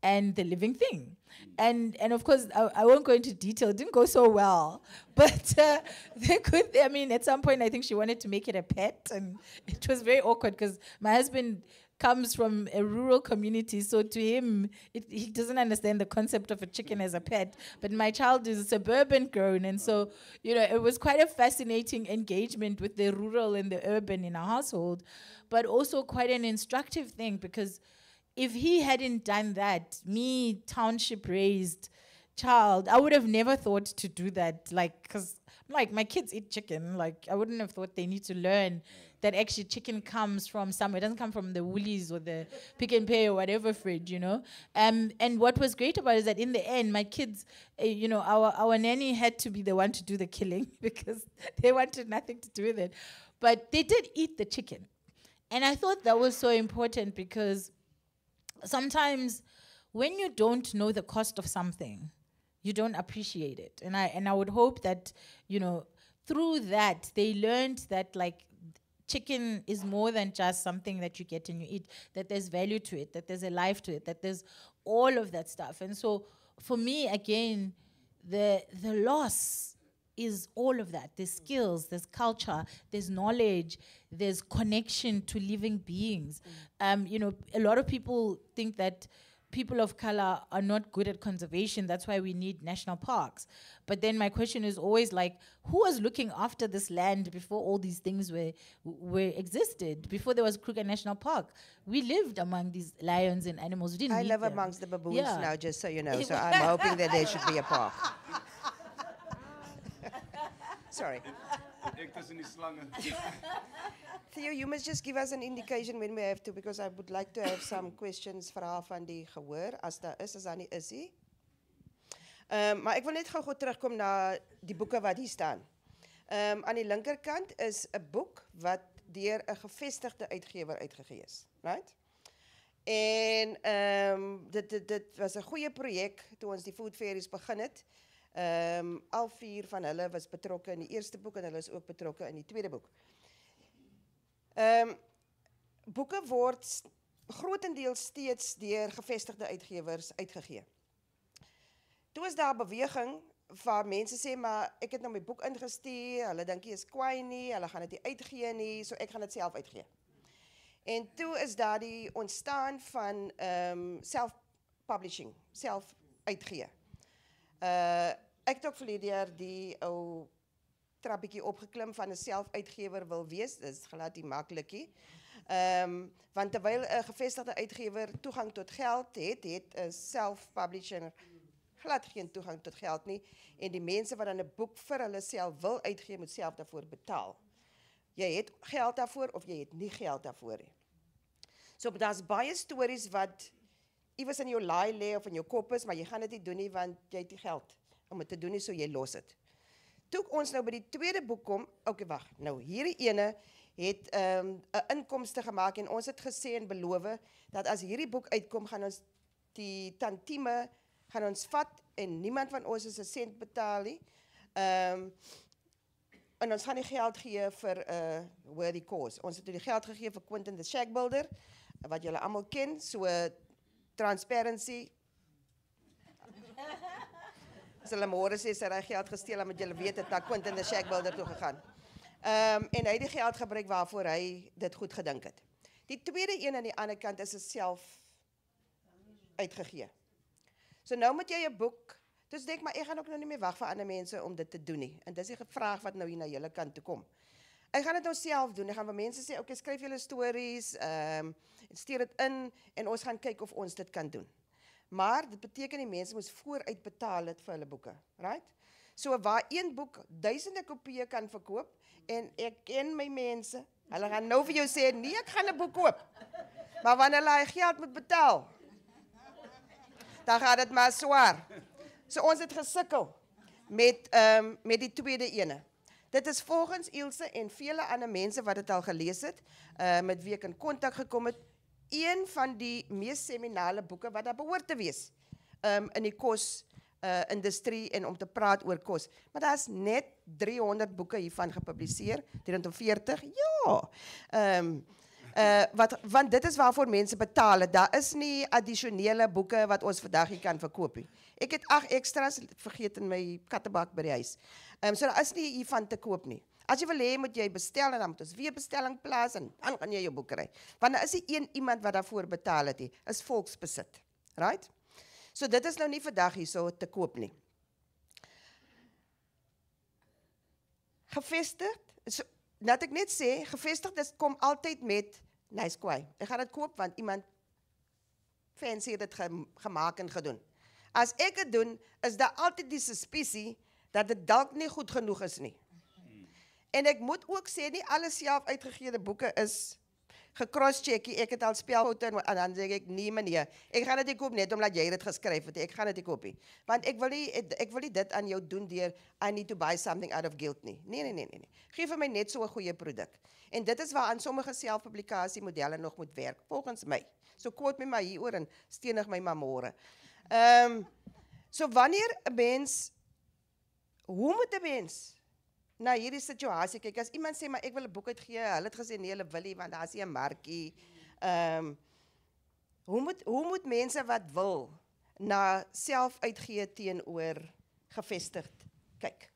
and the living thing. And of course, I won't go into detail. It didn't go so well. But at some point, I think she wanted to make it a pet. And it was very awkward because my husband comes from a rural community, so to him, he doesn't understand the concept of a chicken as a pet. But my child is suburban grown, and so, it was quite a fascinating engagement with the rural and the urban in our household, but also quite an instructive thing, because if he hadn't done that, me, township-raised child, I would have never thought to do that, because my kids eat chicken, I wouldn't have thought they need to learn that actually chicken comes from somewhere. It doesn't come from the Woolies or the Pick n Pay or whatever fridge, And what was great about it is that in the end, my kids, our nanny had to be the one to do the killing because they wanted nothing to do with it. But they did eat the chicken. And I thought that was so important because sometimes when you don't know the cost of something, you don't appreciate it. And I would hope that, through that, they learned that, chicken is more than just something that you get and you eat, that there's value to it, that there's a life to it, that there's all of that stuff. And so for me, again, the loss is all of that. There's skills, there's culture, there's knowledge, there's connection to living beings. A lot of people think that people of color are not good at conservation. That's why we need national parks. But then my question is always who was looking after this land before all these things existed? Before there was Kruger National Park, we lived among these lions and animals. We didn't I need live them. amongst the baboons now, just so you know. So I'm hoping that there should be a park. Sorry. Theo, you must just give us an indication when we have to, because I would like to have some questions vrae van die gehoor, as daar nie is nie. Maar ek wil net gou terugkom na die boeke wat hier staan. Aan die linkerkant is 'n boek wat deur 'n gevestigde uitgewer uitgegee is, right? En dit was 'n goeie projek toe ons die Food Fairies begin het. Al 4 van hulle was betrokke in die eerste boek en hulle is ook betrokke in die tweede boek. Boeke word grotendeels steeds deur gevestigde uitgewers uitgegee. Toe is daar beweging waar mense sê, maar ek het nou my boek ingestuur, hulle dink jy is kwaai nie, hulle gaan dit nie uitgee nie, so ek gaan dit self uitgee. En toe is daar die ontstaan van self-publishing, self uitgee. Ek het ook verlede jaar die ou trappietjie opgeklim van 'n selfuitgewer wil wees, dis glad nie maklikie. Want terwyl 'n gevestigde uitgewer toegang tot geld het 'n self-publisher glad geen toegang tot geld nie, en die mense wat dan 'n boek vir hulle self wil uitgee, moet self daarvoor betaal. Jy het geld daarvoor of jy het nie geld daarvoor nie. So daar's baie stories wat iewers in jou laai lê of in jou kop is, maar jy gaan dit nie doen nie want jy het nie geld om dit te doen nie, so jy los dit. Toe ons nou by die tweede boek kom, okay, wag, nou hierdie ene het 'n inkomste gemaak en ons het gesê en beloof dat as hierdie boek uitkom, gaan ons die tantieme gaan ons vat en niemand van ons is 'n sent betaal nie. En ons gaan nie geld gee vir worthy cause. Ons het die geld gegee vir Quentin the Shack Builder, wat julle almal ken, so transparency. As hulle môre sê sy het geld gesteel, dan moet julle weet het na Quentin the Shack Builder toe gegaan. En hy het die geld gebruik waarvoor hy dit goed gedink het. Die tweede een aan die ander kant is self uitgegee. So nou moet jy 'n boek, dus denk maar, ek gaan ook nou nie meer wag vir ander mense om dit te doen nie. En dis die vraag wat nou hier na julle kant toe kom. Ek gaan dit nou self doen. Ek gaan vir mense sê, okay, skryf julle stories, stuur dit in en ons gaan kyk of ons dit kan doen. Maar dit beteken die mense moes vooruit betaal het vir hulle boeke, right? So waar een boek duisende kopieë kan verkoop en ek ken my mense, hulle gaan nou vir jou sê, nee, ek gaan 'n boek koop. Maar wanneer hulle hy geld moet betaal, dan gaat dit maar swaar. So ons het gesukkel met die tweede ene. Dit is volgens Ilse en vele ander mense wat dit al gelees het, met wie ek in kontak gekom het, een van die mees seminale boeke wat daar behoort te wees in die kos industrie en om te praat oor kos. Maar daar is net 300 boeke hiervan gepubliseer, 340, ja. Want dit is waarvoor mense betaal. Daar is nie addisionele boeke wat ons vandag hier kan verkoop nie. Ek het 8 extras vergeet in my kattebak by die huis. So daar is nie hiervan te koop nie. As jy wil hê, moet jy bestel en dan moet ons weer bestelling plaas en dan gaan jy jou boek kry. Want daar is nie iemand wat daarvoor betaal het nie. Is volksbesit. Right? So dit is nou nie vandag hier so te koop nie. Gevestigd, so, laat ek net sê, gevestigd kom altyd met nice kwai. Ek gaan dit koop want iemand fancy het dit gemaak en gedoen. As ek dit doen, is daar altyd die suspisie dat dit dalk nie goed genoeg is nie. En ek moet ook sê, nie alle self uitgegeede boeke is gecrosscheckie, ek het al spelfoute en dan sê ek, nee meneer, ek gaan dit nie koop net omdat jy dit geskryf het, ek gaan dit nie koop nie. Want ek wil nie dit aan jou doen deur, I need to buy something out of guilt nie. Nee. Geef vir my net so 'n goeie produk. En dit is waaraan sommige selfpublikasiemodelle nog moet werk, volgens my. So quote my maar hieroor en stenig my maar môre. So wanneer 'n mens, hoe moet 'n mens na hierdie situasie kyk? As iemand sê, maar ek wil 'n boek uitgee, hulle het gesê, nee, hulle wil nie, want daar is nie 'n markie. Hoe moet mense wat wil na self uitgee teenoor gevestigd kyk?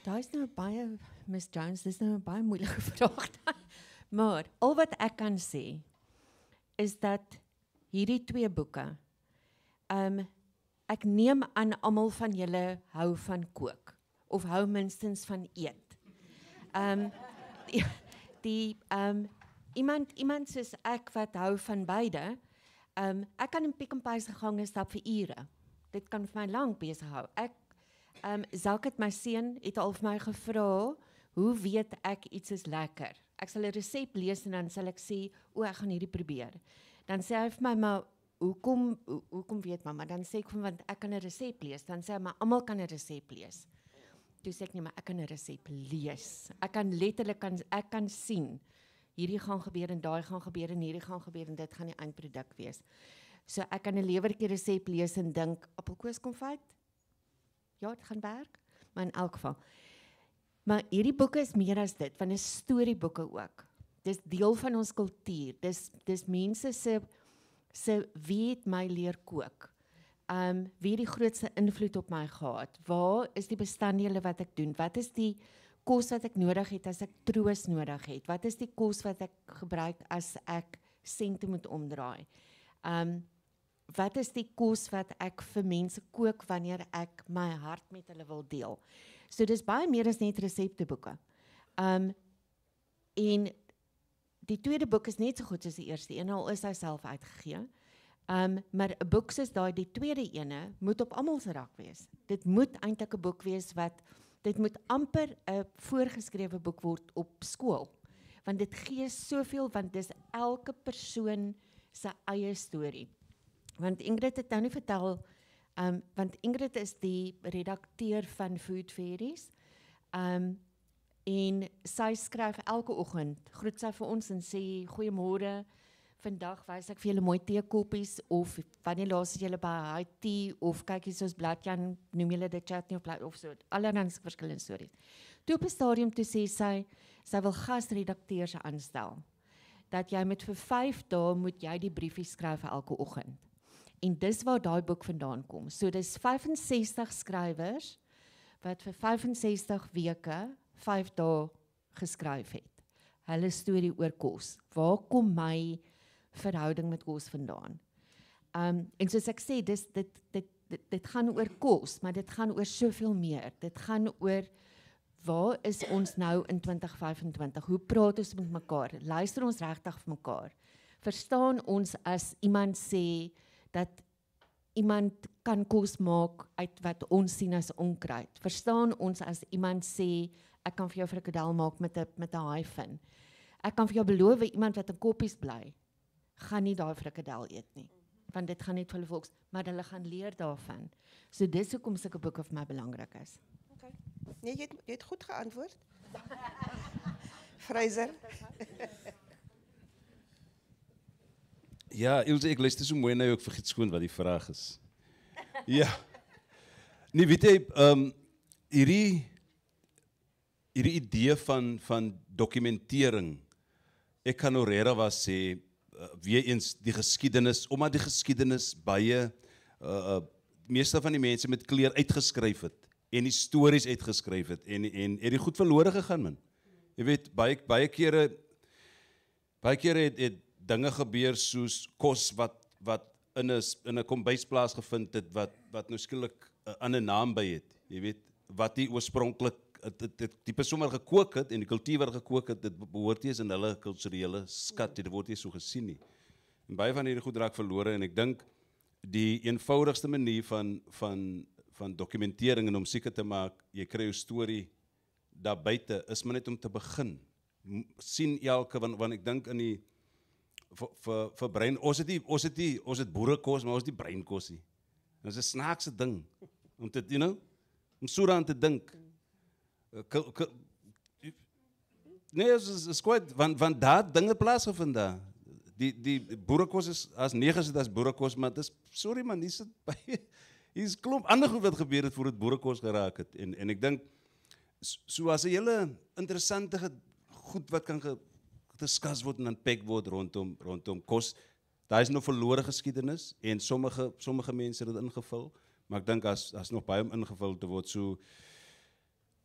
Daar is nou baie, Miss Jones, dis nou 'n baie moeilike vraag. Maar al wat ek kan sê is dat hierdie 2 boeke, ek neem aan almal van julle hou van kook of hou minstens van eet. Iemand soos ek wat hou van beide, ek kan in Pick n Pay se gange stap vir ure. Dit kan vir my lank besig hou. Zalk my seun het al vir my gevra, hoe weet ek iets is lekker? Ek sal 'n resep lees en dan sal ek sê, ek gaan hierdie probeer. Dan sê hy vir my, maar hoekom weet mamma? Dan sê ek vir hom, want ek kan 'n resep lees. Dan sê hy, maar almal kan 'n resep lees. Toe sê ek nie, maar ek kan 'n resep lees. Ek kan letterlik ek kan sien, hierdie gaan gebeur en daai gaan gebeur en hierdie gaan gebeur en dit gaan die eindproduk wees. So ek kan 'n lewertjie resep lees en dink, appelkoeskonfyt? Ja, dit gaan werk. Maar in elk geval. Maar hierdie boeke is meer as dit, want dit is storieboeke ook. Dis deel van ons kultuur. Dis mense se wie het my leer kook? Wie het die grootste invloed op my gehad? Waar is die bestanddele wat ek doen? Wat is die kos wat ek nodig het as ek troos nodig het? Wat is die kos wat ek gebruik as ek sente moet omdraai? Wat is die kos wat ek vir mense kook wanneer ek my hart met hulle wil deel? So dis baie meer as net resepteboeke. En die tweede boek is net so goed soos die eerste een, al is hy self uitgegee. Maar 'n boek soos daai, die tweede ene, moet op almal se rak wees. Dit moet eintlik 'n boek wees dit moet amper 'n voorgeskrewe boek word op skool. Want dit gee soveel, want dis elke persoon se eie storie. Want Ingrid het nou nie vertel, want Ingrid is die redakteur van Food Fairies, en sy skryf elke oggend, groet sy vir ons en sê, goeiemôre, vandag wys ek vir julle mooi teekoppies, of wanneer laas het julle by high tea, of kyk hier soos bladjan, noem julle dit chutney of so, allerlei verskillende stories. Toe op 'n stadium toe sê sy wil gasredakteurs aanstel, dat jy met vir 5 dae moet jy die briefies skryf vir elke oggend. En dis waar daai boek vandaan kom. So dis 65 skrywers, wat vir 65 weke, 5 dae geskryf het. Hulle storie oor kos. Waar kom my verhouding met kos vandaan? En soos ek sê, dit gaan oor kos, maar dit gaan oor soveel meer. Dit gaan oor, waar is ons nou in 2025? Hoe praat ons met mekaar? Luister ons regtig vir mekaar? Verstaan ons as iemand sê, dat iemand kan kos maak uit wat ons sien as onkruid? Verstaan ons as iemand sê, ek kan vir jou frikadel maak met 'n haifin. Ek kan vir jou beloof, iemand wat in Koppies bly, gaan nie daai frikadel eet nie. Want dit gaan net vir hulle volks, maar hulle gaan leer daarvan. So dis hoekom sulke boeke vir my belangrik is. Okay. Nee, jy het goed geantwoord. Fraser. Ja, Ilse, ek luister so mooi na jou, ek vergeet skoon wat die vraag is. Ja. Nee, weet jy, hierdie idee van dokumentering, ek kan nou regtig sê, weer eens die geskiedenis, omdat die geskiedenis baie, meeste van die mense met kleur uitgeskryf het, en die stories uitgeskryf het, en het die goed verlore gegaan, man. Jy weet, baie kere het dinge gebeur soos kos wat in 'n kombuis plaasgevind het wat nou skielik 'n ander naam by het. Jy weet, wat die oorspronklik die persoon wat gekook het en die kultuur wat gekook het, dit behoort nie eens in hulle kulturele skat, dit word nie so gesien nie. En baie van hierdie goed raak verlore en ek dink die eenvoudigste manier van dokumentering en om seker te maak jy kry jou storie daar buite is maar net om te begin. Sien elke want ek dink in die vir brein, ons het boerekos, maar ons het nie breinkos nie. Dit is 'n snaakse ding om te, om so daaraan te dink. Nee, is kwyt, want daar dinge plaasgevind daar. Die boerekos is, as 9 is dit as boerekos, maar dis, sorry man, hier is klomp ander goed wat gebeur het voor het boerekos geraak het. En ek dink, so as 'n hele interessante goed wat kan gediskus word en unpack word rondom kos, daar is nog verlore geskiedenis en sommige mense het dit ingevul, maar ek dink as nog baie om ingevul te word, so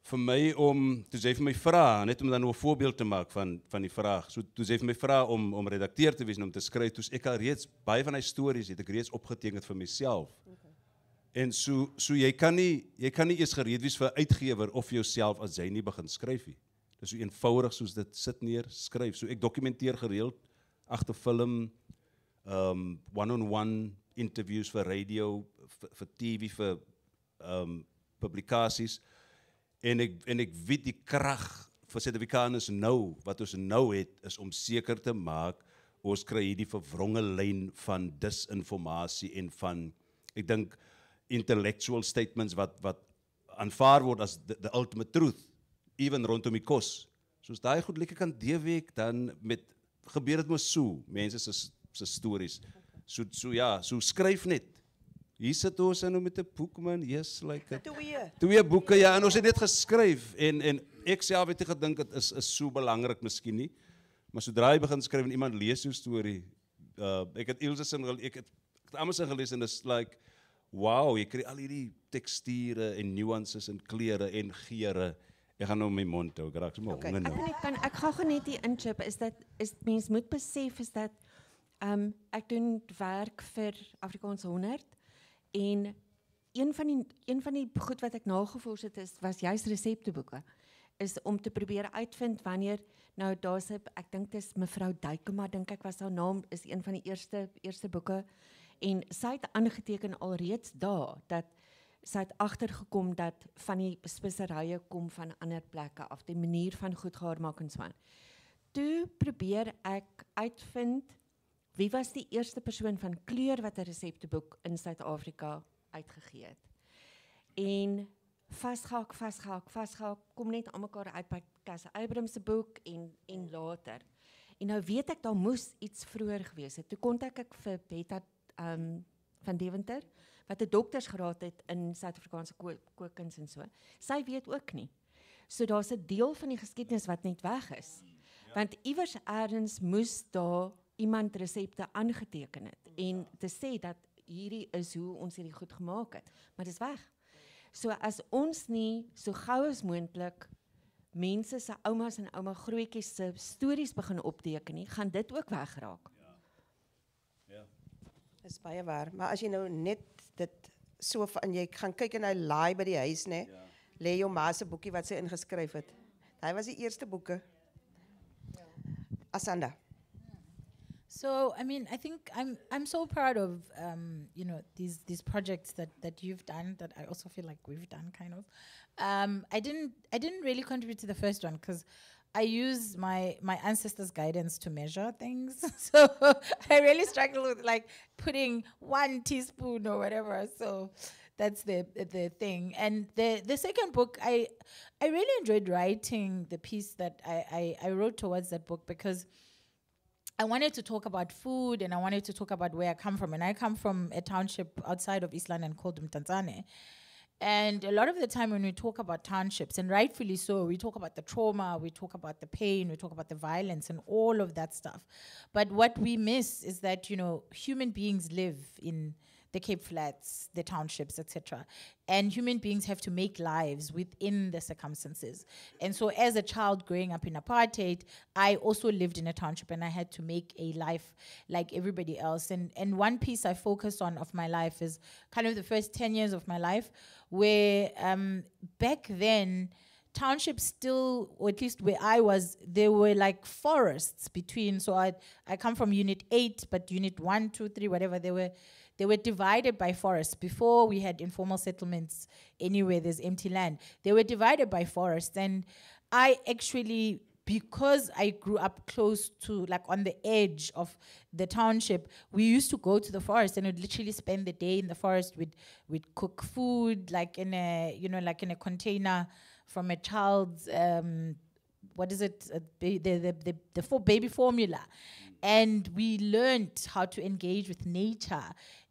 vir my toe sy vir my vra, net om dan nou 'n voorbeeld te maak van die vraag, so toe sy vir my vra om redakteur te wees en om te skryf, toe ek al reeds, baie van die stories het ek reeds opgeteken vir myself. Okay. En so jy kan nie eers gereed wees vir uitgewer of vir jouself as jy nie begin skryf nie. Dis so eenvoudig soos dit sit neer, skryf. So ek dokumenteer gereeld agter film, one-on-one interviews vir radio, vir TV, vir publikasies. En ek weet die krag vir Suid-Afrikaners nou, wat ons nou het, is om seker te maak, ons kry hierdie verwronge lyn van disinformasie en van, ek dink, intellectual statements wat aanvaar word as the ultimate truth, even rondom die kos. Soos daai goed lekker kan deweek, dan gebeur dit mos so, mense se stories. So skryf net. Hier sit ons nou met 'n boek, man, yes, like twee boeke, ja, en ons het net geskryf, en ek self het gedink, het is so belangrik miskien nie, maar sodra jy begin skryf en iemand lees jou storie, ek het Ilse se, ek het almal se gelees, en is like, wow, jy kry al hierdie teksture en nuances en kleure en geure. Ek gaan nou my mond hou, ek raak sommer honger nou. Ek gaan net die inchip, mens moet besef is dat, ek doen werk vir Afrikaans 100, en een van die goed wat ek nagevors het was juist resepteboeke, is om te probeer uitvind wanneer, nou daar's ek dink dis mevrou Duykema, dink ek was haar naam, is een van die eerste boeke, en sy het aangeteken alreeds daar, dat sy het agtergekom dat van die speserye kom van ander plekke af, die manier van goed gaar maak en so aan. Toe probeer ek uitvind, wie was die eerste persoon van kleur wat 'n resepteboek in Suid-Afrika uitgegee het. En vasgehak, kom net aan mekaar uit by Cas Abrams se boek en later. En nou weet ek, daar moes iets vroeër gewees het. Toe kontak ek vir Betta van Deventer, wat 'n doktersgraad het in Suid-Afrikaanse kookkuns en so. Sy weet ook nie. So daar's 'n deel van die geskiedenis wat net weg is. Ja. Want iewers elders moes daar iemand resepte aangeteken het en te sê dat hierdie is hoe ons hierdie goed gemaak het, maar dit is weg. So as ons nie so gou as moontlik mense se oumas en ouma grootjies se stories begin opteken nie, gaan dit ook wegraak. Ja. Dis baie waar, maar as jy nou net dit so van jy gaan kyk en hy laai by die huis, né? Ja. Lê jou ma se boekie wat sy ingeskryf het. Daai was die eerste boeke. Ja. Asanda. So I mean, I think I'm so proud of you know these projects that you've done, that I also feel like we've done kind of. I didn't really contribute to the first one because I use my ancestors' guidance to measure things. So I really struggle with like putting 1 teaspoon or whatever. So that's the thing. And the second book, I really enjoyed writing the piece that I wrote towards that book, because I wanted to talk about food, and I wanted to talk about where I come from. And I come from a township outside of East London called Mtanzane. And a lot of the time when we talk about townships, and rightfully so, we talk about the trauma, we talk about the pain, we talk about the violence and all of that stuff. But what we miss is that, you know, human beings live in the Cape Flats, the townships, etc. And human beings have to make lives within the circumstances. And so as a child growing up in apartheid, I also lived in a township, and I had to make a life like everybody else. And one piece I focus on of my life is kind of the first 10 years of my life, where back then, townships still, or at least where I was, there were like forests between. So I come from Unit 8, but Unit 1, 2, 3, whatever, they were divided by forests. Before we had informal settlements anywhere there's empty land, they were divided by forests. And I actually, because I grew up close to, like on the edge of the township, we used to go to the forest and would literally spend the day in the forest. We'd cook food like in a, you know, like in a container from a child's, what is it, the baby formula. And we learned how to engage with nature,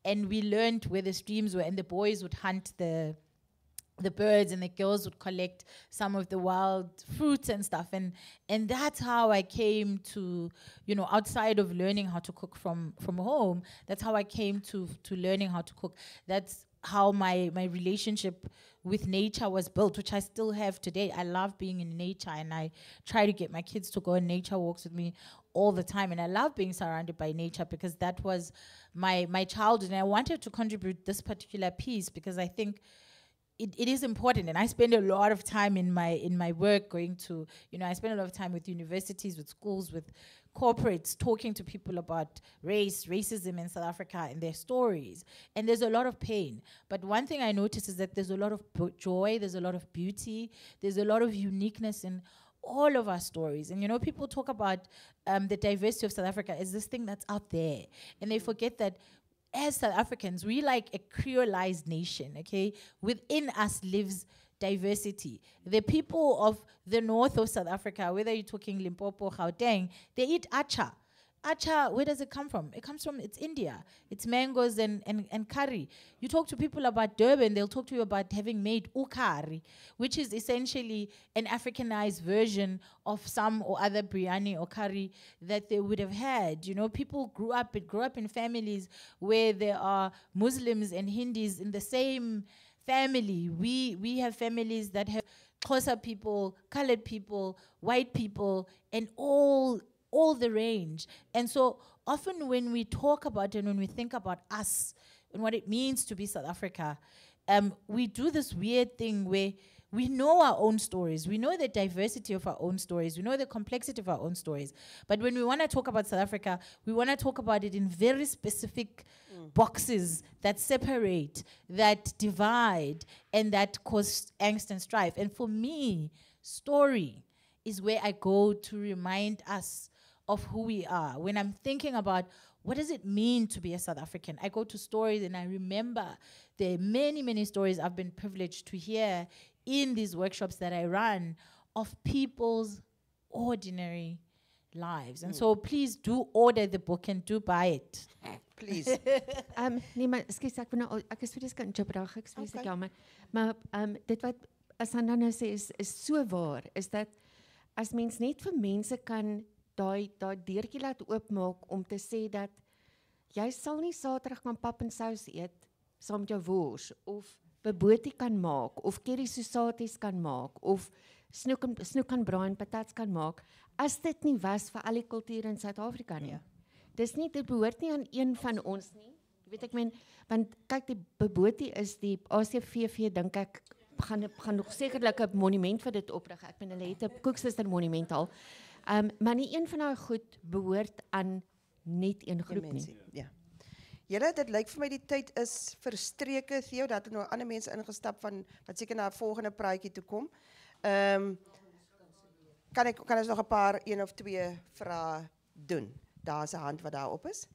and we learned where the streams were, and the boys would hunt the birds, and the girls would collect some of the wild fruits and stuff. And that's how I came to, you know, outside of learning how to cook from home, that's how I came to learning how to cook. That's how my relationship with nature was built, which I still have today. I love being in nature, and I try to get my kids to go on nature walks with me all the time. And I love being surrounded by nature, because that was my childhood. And I wanted to contribute this particular piece because I think it is important. And I spend a lot of time in my work going to, you know, I spend a lot of time with universities, with schools, with corporates, talking to people about racism in South Africa and their stories. And there's a lot of pain. But one thing I notice is that there's a lot of joy, there's a lot of beauty, there's a lot of uniqueness in all of our stories. And, you know, people talk about the diversity of South Africa as this thing that's out there. And they forget that as South Africans, we like a creolized nation, okay? Within us lives diversity. The people of the north of South Africa, whether you're talking Limpopo, Gauteng, they eat acha. Acha, where does it come from? It comes from, it's India. It's mangoes and curry. You talk to people about Durban, they'll talk to you about having made ukari, which is essentially an Africanized version of some or other biryani or curry that they would have had. You know, people grew up in families where there are Muslims and Hindus in the same family. We have families that have Xhosa people, colored people, white people, and all the range. And so often when we talk about and when we think about us and what it means to be South Africa, we do this weird thing where we know our own stories. We know the diversity of our own stories. We know the complexity of our own stories. But when we want to talk about South Africa, we want to talk about it in very specific boxes that separate, that divide, and that cause angst and strife. And for me, story is where I go to remind us of who we are. When I'm thinking about what does it mean to be a South African, I go to stories and I remember the many, many stories I've been privileged to hear in these workshops that I run of people's ordinary lives. And so please do order the book and do buy it. Please. Nee, maar ekskuus, ek wil nou ek is vir dis kan jabbrag, ekskuus, ek jammer. Maar dit wat Asanda nou sê is so waar, is dat as mens net vir mense kan daai deurtjie laat oopmaak om te sê dat jy sal nie Saterdag kan pap en sous eet saam met jou wors of bobotie kan maak of curry sousaties kan maak of snoek kan braai en patats kan maak as dit nie was vir al die kulture in Suid-Afrika nie. Dis nie, dit behoort nie aan een van ons nie. Jy weet ek meen, want kyk die bobotie is die ACVV dink ek gaan nog sekerlik 'n monument vir dit oprig. Ek meen hulle het 'n Koeksuster monument al. Maar nie een van daai goed behoort aan net een groep nie. Dimensie, ja. Julle, dit lyk vir my die tyd is verstreke, Theo, dat er nou ander mense ingestap van wat seker na 'n volgende praatjie toe kom. Kan ons nog 'n paar, een of twee vrae doen? Daar's 'n hand wat daarop is.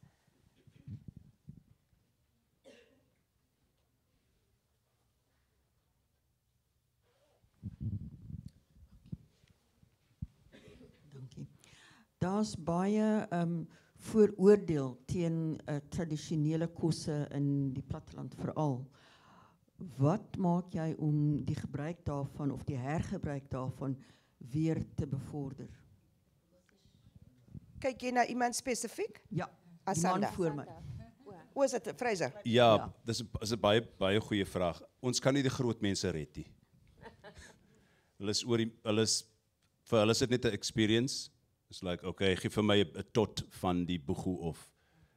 Dankie. Daar's baie vooroordeel teen tradisionele kosse in die platteland veral. Wat maak jy om die gebruik daarvan of die hergebruik daarvan weer te bevorder? Kyk jy na iemand spesifiek? Ja, die Asanda. man voor my. O, is dit Fraser? Ja, dis is 'n baie goeie vraag. Ons kan nie die groot mense red nie. Vir hulle is dit net 'n experience. It's like, okay, gee vir my 'n tot van die boegoe of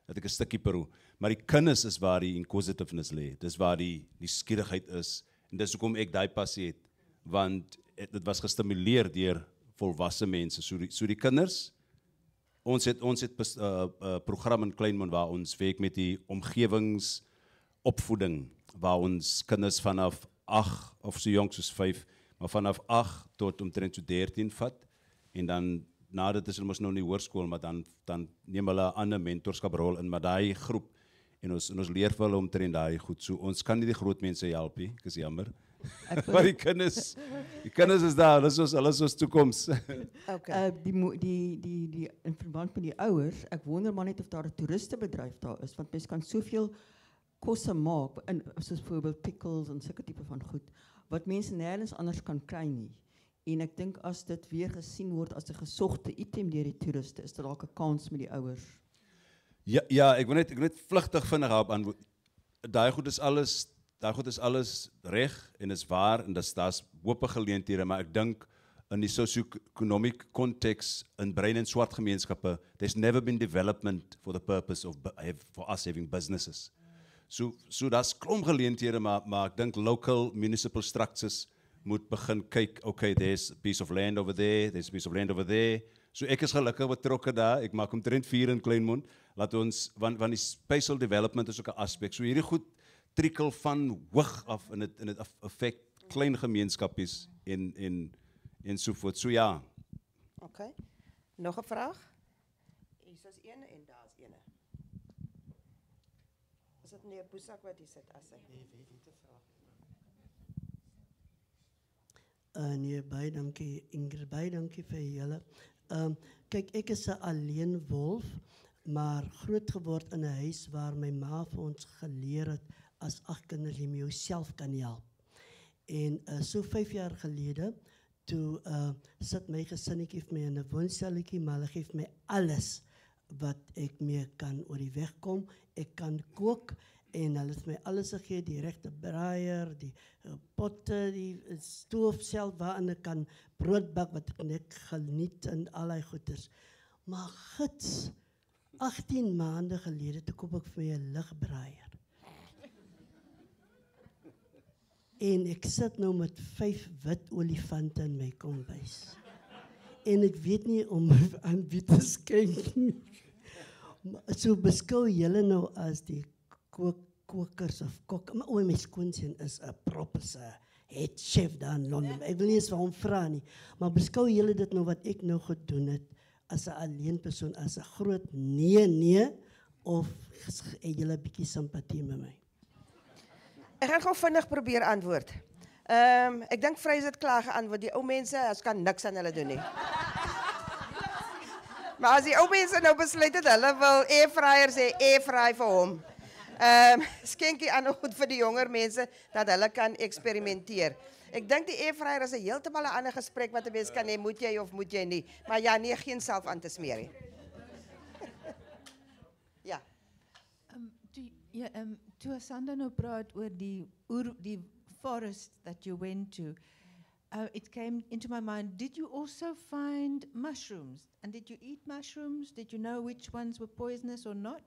dat ek 'n stukkie Peru. Maar die kinders is waar die inquisitiveness lê. Dis waar die nuuskierigheid is. En dis hoekom ek daai passie het, want dit was gestimuleer deur volwasse mense. So die kinders, ons het 'n program in Kleinmond waar ons werk met die omgewingsopvoeding, waar ons kinders vanaf 8 of so jonk soos 5, maar vanaf 8 tot omtrent so 13 vat, en dan nadat is hulle mos nou in die hoërskool, maar dan neem hulle 'n ander mentorskaprol in, maar daai groep, en ons leer vir hulle omtrent daai goed. So ons kan nie die groot mense help nie, ek is jammer. Maar die kinders is daar, hulle is ons toekoms. Okay. Die in verband met die ouers, ek wonder maar net of daar 'n toeristebedryf daar is, want mens kan soveel kosse maak, soos byvoorbeeld pickles en sulke tipe van goed, wat mense nêrens anders kan kry nie. En ek dink as dit weer gesien word as 'n gesogte item deur die toeriste, is dit dalk 'n kans met die ouers. Ja, ek wil net vlugtig vinnig daarop antwoord. Daai goed is alles reg en is waar en daar's hoop geleenthede, maar ek dink in die socio-economic context in bruin en swart gemeenskappe, there's never been development for the purpose of for us having businesses. So daar's klomp geleenthede, maar ek dink local municipal structures moet begin kyk, okay, there's a piece of land over there, there's a piece of land over there. So ek is gelukkig betrokke daar, ek maak omtrent 4 in Kleinmond, laat ons, want die spatial development is ook 'n aspek, so hierdie goed trikkel van hoog af in het effek klein gemeenskapies en so voort, so ja. Okay. Nog 'n vraag? Hier is een en daar's een. Is dit meneer Boesak wat hier sit as hy? Nee, baie dankie Ingrid, baie dankie vir julle. Kyk, ek is 'n alleen wolf, maar groot geword in 'n huis waar my ma vir ons geleer het as 8 kinders jy met jouself kan help. En so 5 jaar gelede, toe sit my gesinnetjie vir my in 'n woonstelletjie, maar hulle gee my alles wat ek mee kan oor die weg kom. Ek kan kook en hulle het my alles gegee, die regte braaier, die potte, die stoof self waarin ek kan brood bak wat ek net geniet en al die goeders. Maar gits, 18 maande gelede toe koop ek vir my 'n ligbraaier. En ek sit nou met 5 wit olifante in my kombuis. En ek weet nie om aan wie te skenk nie. So beskou julle nou as die kokers of kok. Maar my skoonseun is 'n proper head chef daar in Londen. Ek wil nie eens vir hom vra nie. Maar beskou julle dit nou wat ek nou gedoen het as 'n alleen persoon, as 'n groot nee, of het julle 'n bietjie simpatie met my? Ek gaan gou vinnig probeer antwoord. Ek dink Frys het klaar geantwoord. Die ou mense, as kan niks aan hulle doen nie. Maar as die ou mense nou besluit het hulle wil airfryer sê, airfry vir hom. Skenkie aan goed vir die jonger mense dat hulle kan eksperimenteer. Ek dink die airfryer is 'n heeltemal 'n ander gesprek wat 'n mens kan hê, moet jy of moet jy nie. Maar ja, nee, geen self aan te smeer nie. Ja. Toe Asanda nou praat oor die forest that you went to, it came into my mind, did you also find mushrooms? And did you eat mushrooms? Did you know which ones were poisonous or not?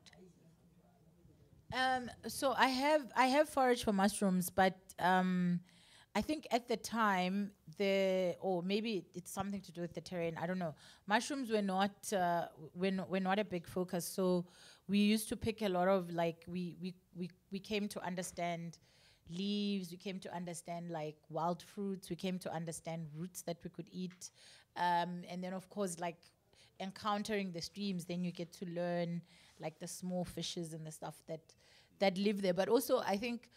So I have foraged for mushrooms, but I think at the time, or maybe it's something to do with the terrain, I don't know. Mushrooms were not a big focus. So we used to pick a lot of, like, we came to understand leaves, we came to understand like wild fruits, we came to understand roots that we could eat. And then of course, like encountering the streams, then you get to learn like the small fishes and the stuff that live there. But also I think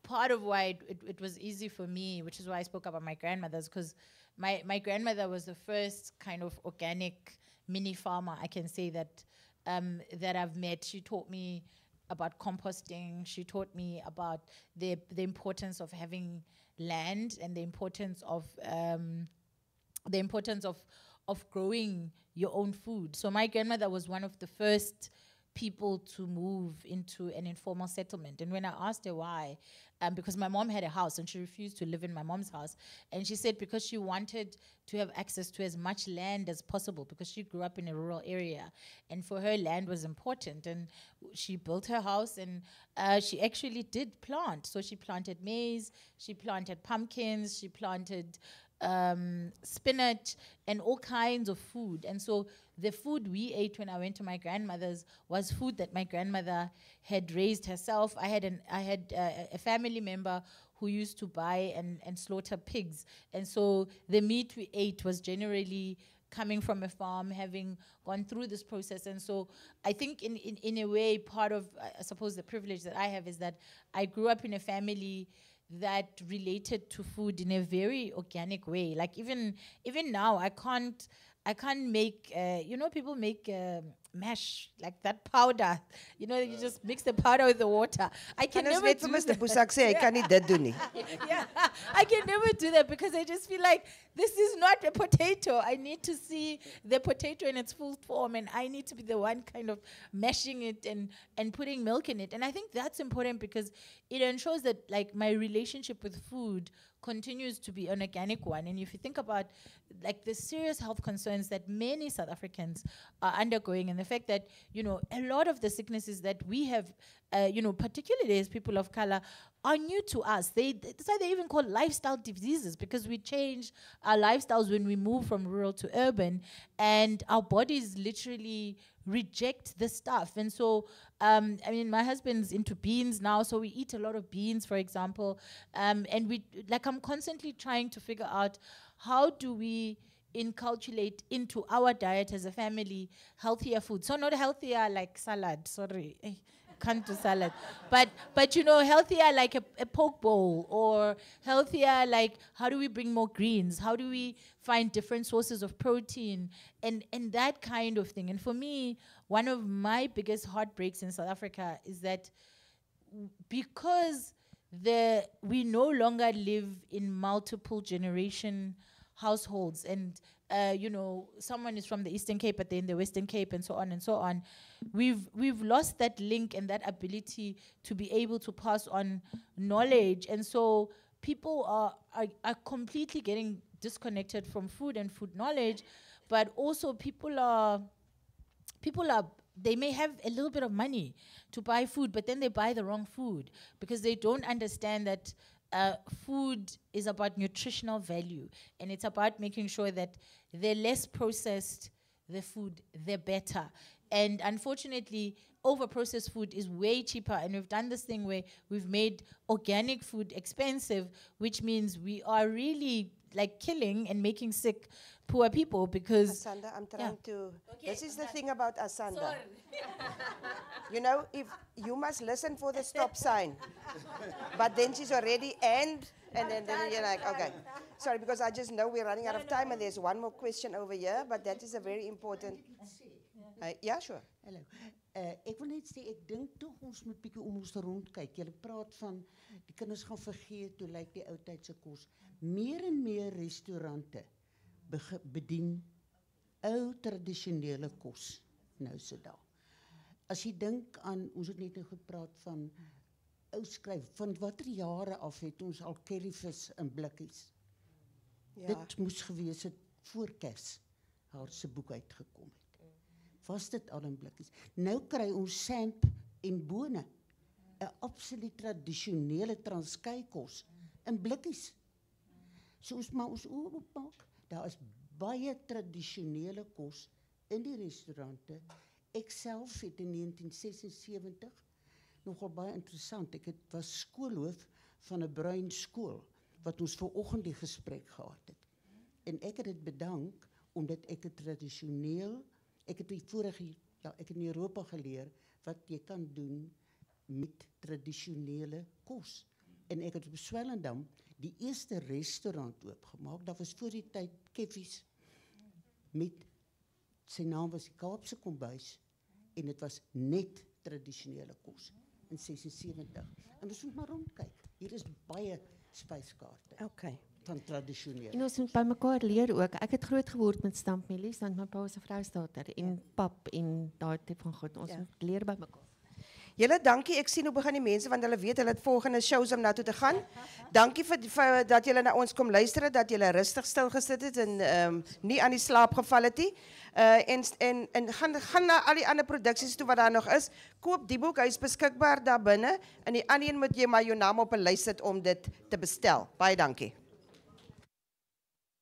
part of why it was easy for me, which is why I spoke about my grandmother's, because my grandmother was the first kind of organic mini farmer, I can say, that I've met. She taught me about composting. She taught me about the importance of having land and the importance of growing your own food. So my grandmother was one of the first people to move into an informal settlement. And when I asked her why, because my mom had a house and she refused to live in my mom's house. And she said because she wanted to have access to as much land as possible, because she grew up in a rural area. And for her, land was important. And she built her house, and she actually did plant. So she planted maize, she planted pumpkins, she planted spinach and all kinds of food. And so the food we ate when I went to my grandmother's was food that my grandmother had raised herself. I had a family member who used to buy and slaughter pigs. And so the meat we ate was generally coming from a farm, having gone through this process. And so I think in a way, part of, I suppose, the privilege that I have is that I grew up in a family that related to food in a very organic way. Like even now, I can't make, people make mash, like that powder. You just mix the powder with the water. I can never do Mr. that. Busak sê hy kan nie dit doen nie. Yeah, I can never do that because I just feel like this is not a potato. I need to see the potato in its full form, and I need to be the one kind of mashing it and putting milk in it. And I think that's important because it ensures that like my relationship with food continues to be an organic one. And if you think about like the serious health concerns that many South Africans are undergoing, and the fact that, a lot of the sicknesses that we have, particularly as people of color, are new to us. That's why they even call lifestyle diseases, because we change our lifestyles when we move from rural to urban, and our bodies literally reject the stuff. And so, my husband's into beans now, so we eat a lot of beans, for example. And I'm constantly trying to figure out how do we inculculate into our diet as a family healthier food. So not healthier like salad, sorry. Can't do salad, but healthier like a poke bowl, or healthier like how do we bring more greens, how do we find different sources of protein, and that kind of thing. And for me, one of my biggest heartbreaks in South Africa is that because we no longer live in multiple generation households, and someone is from the Eastern Cape but they're in the Western Cape, and so on and so on. We've lost that link and that ability to be able to pass on knowledge, and so people are completely getting disconnected from food and food knowledge. But also people are they may have a little bit of money to buy food, but then they buy the wrong food because they don't understand that food is about nutritional value, and it's about making sure that the less processed the food, the better. And unfortunately, over-processed food is way cheaper, and we've done this thing where we've made organic food expensive, which means we are really like killing and making sick poor people because... Asanda, I'm trying to... Okay, this is the thing about Asanda. If you must listen for the stop sign, but then she's already and then you're like, okay. Sorry, because I just know we're running out of time, and there's one more question over here, but that is a very important... yeah, sure. Hallo. Ek wil net sê, ek dink tog ons moet bietjie om ons rondkyk. Jy praat van die kinders gaan vergeet hoe lyk die ou tydse kos. Meer en meer restaurante bedien ou tradisionele kos nou se dae. As jy dink aan, ons het net nou gepraat van ou skryf, van watter jare af het ons al curryvis in blikkies. Ja. Dit moes gewees het voor Kers haar se boek uitgekom het. Was dit al in blikkies. Nou kry ons samp en bone, 'n absoluut tradisionele Transkei kos in blikkies. So ons maar ons oë oopmaak. Daar is baie tradisionele kos in die restaurante. Ek self het in 1976 nogal baie interessant. Ek was skoolhoof van 'n bruin skool wat ons vanoggend die gesprek gehad het. En ek het dit bedank omdat ek het tradisioneel, ek het die vorige ek het in Europa geleer wat jy kan doen met tradisionele kos. En ek het op Swellendam die eerste restaurant oopgemaak. Dat was voor die tyd Keffies met sy naam was die Kaapse Kombuis en dit was net tradisionele kos in 76. En ons moet maar rondkyk. Hier is baie spyskaarte. Okay. Van tradisioneel. En ons moet by mekaar leer ook. Ek het groot geword met stampmielies, want my pa was 'n vroustater en pap en daai tipe van goed. Ons moet leer by mekaar. Julle dankie. Ek sien hoe begin die mense want hulle weet hulle het volgende shows om na toe te gaan. Dankie vir dat julle na ons kom luister, dat julle rustig stil gesit het en nie aan die slaap geval het nie. En gaan na al die ander produksies toe wat daar nog is. Koop die boek, hy is beskikbaar daar binne. En die ander een moet jy maar jou naam op 'n lys sit om dit te bestel. Baie dankie.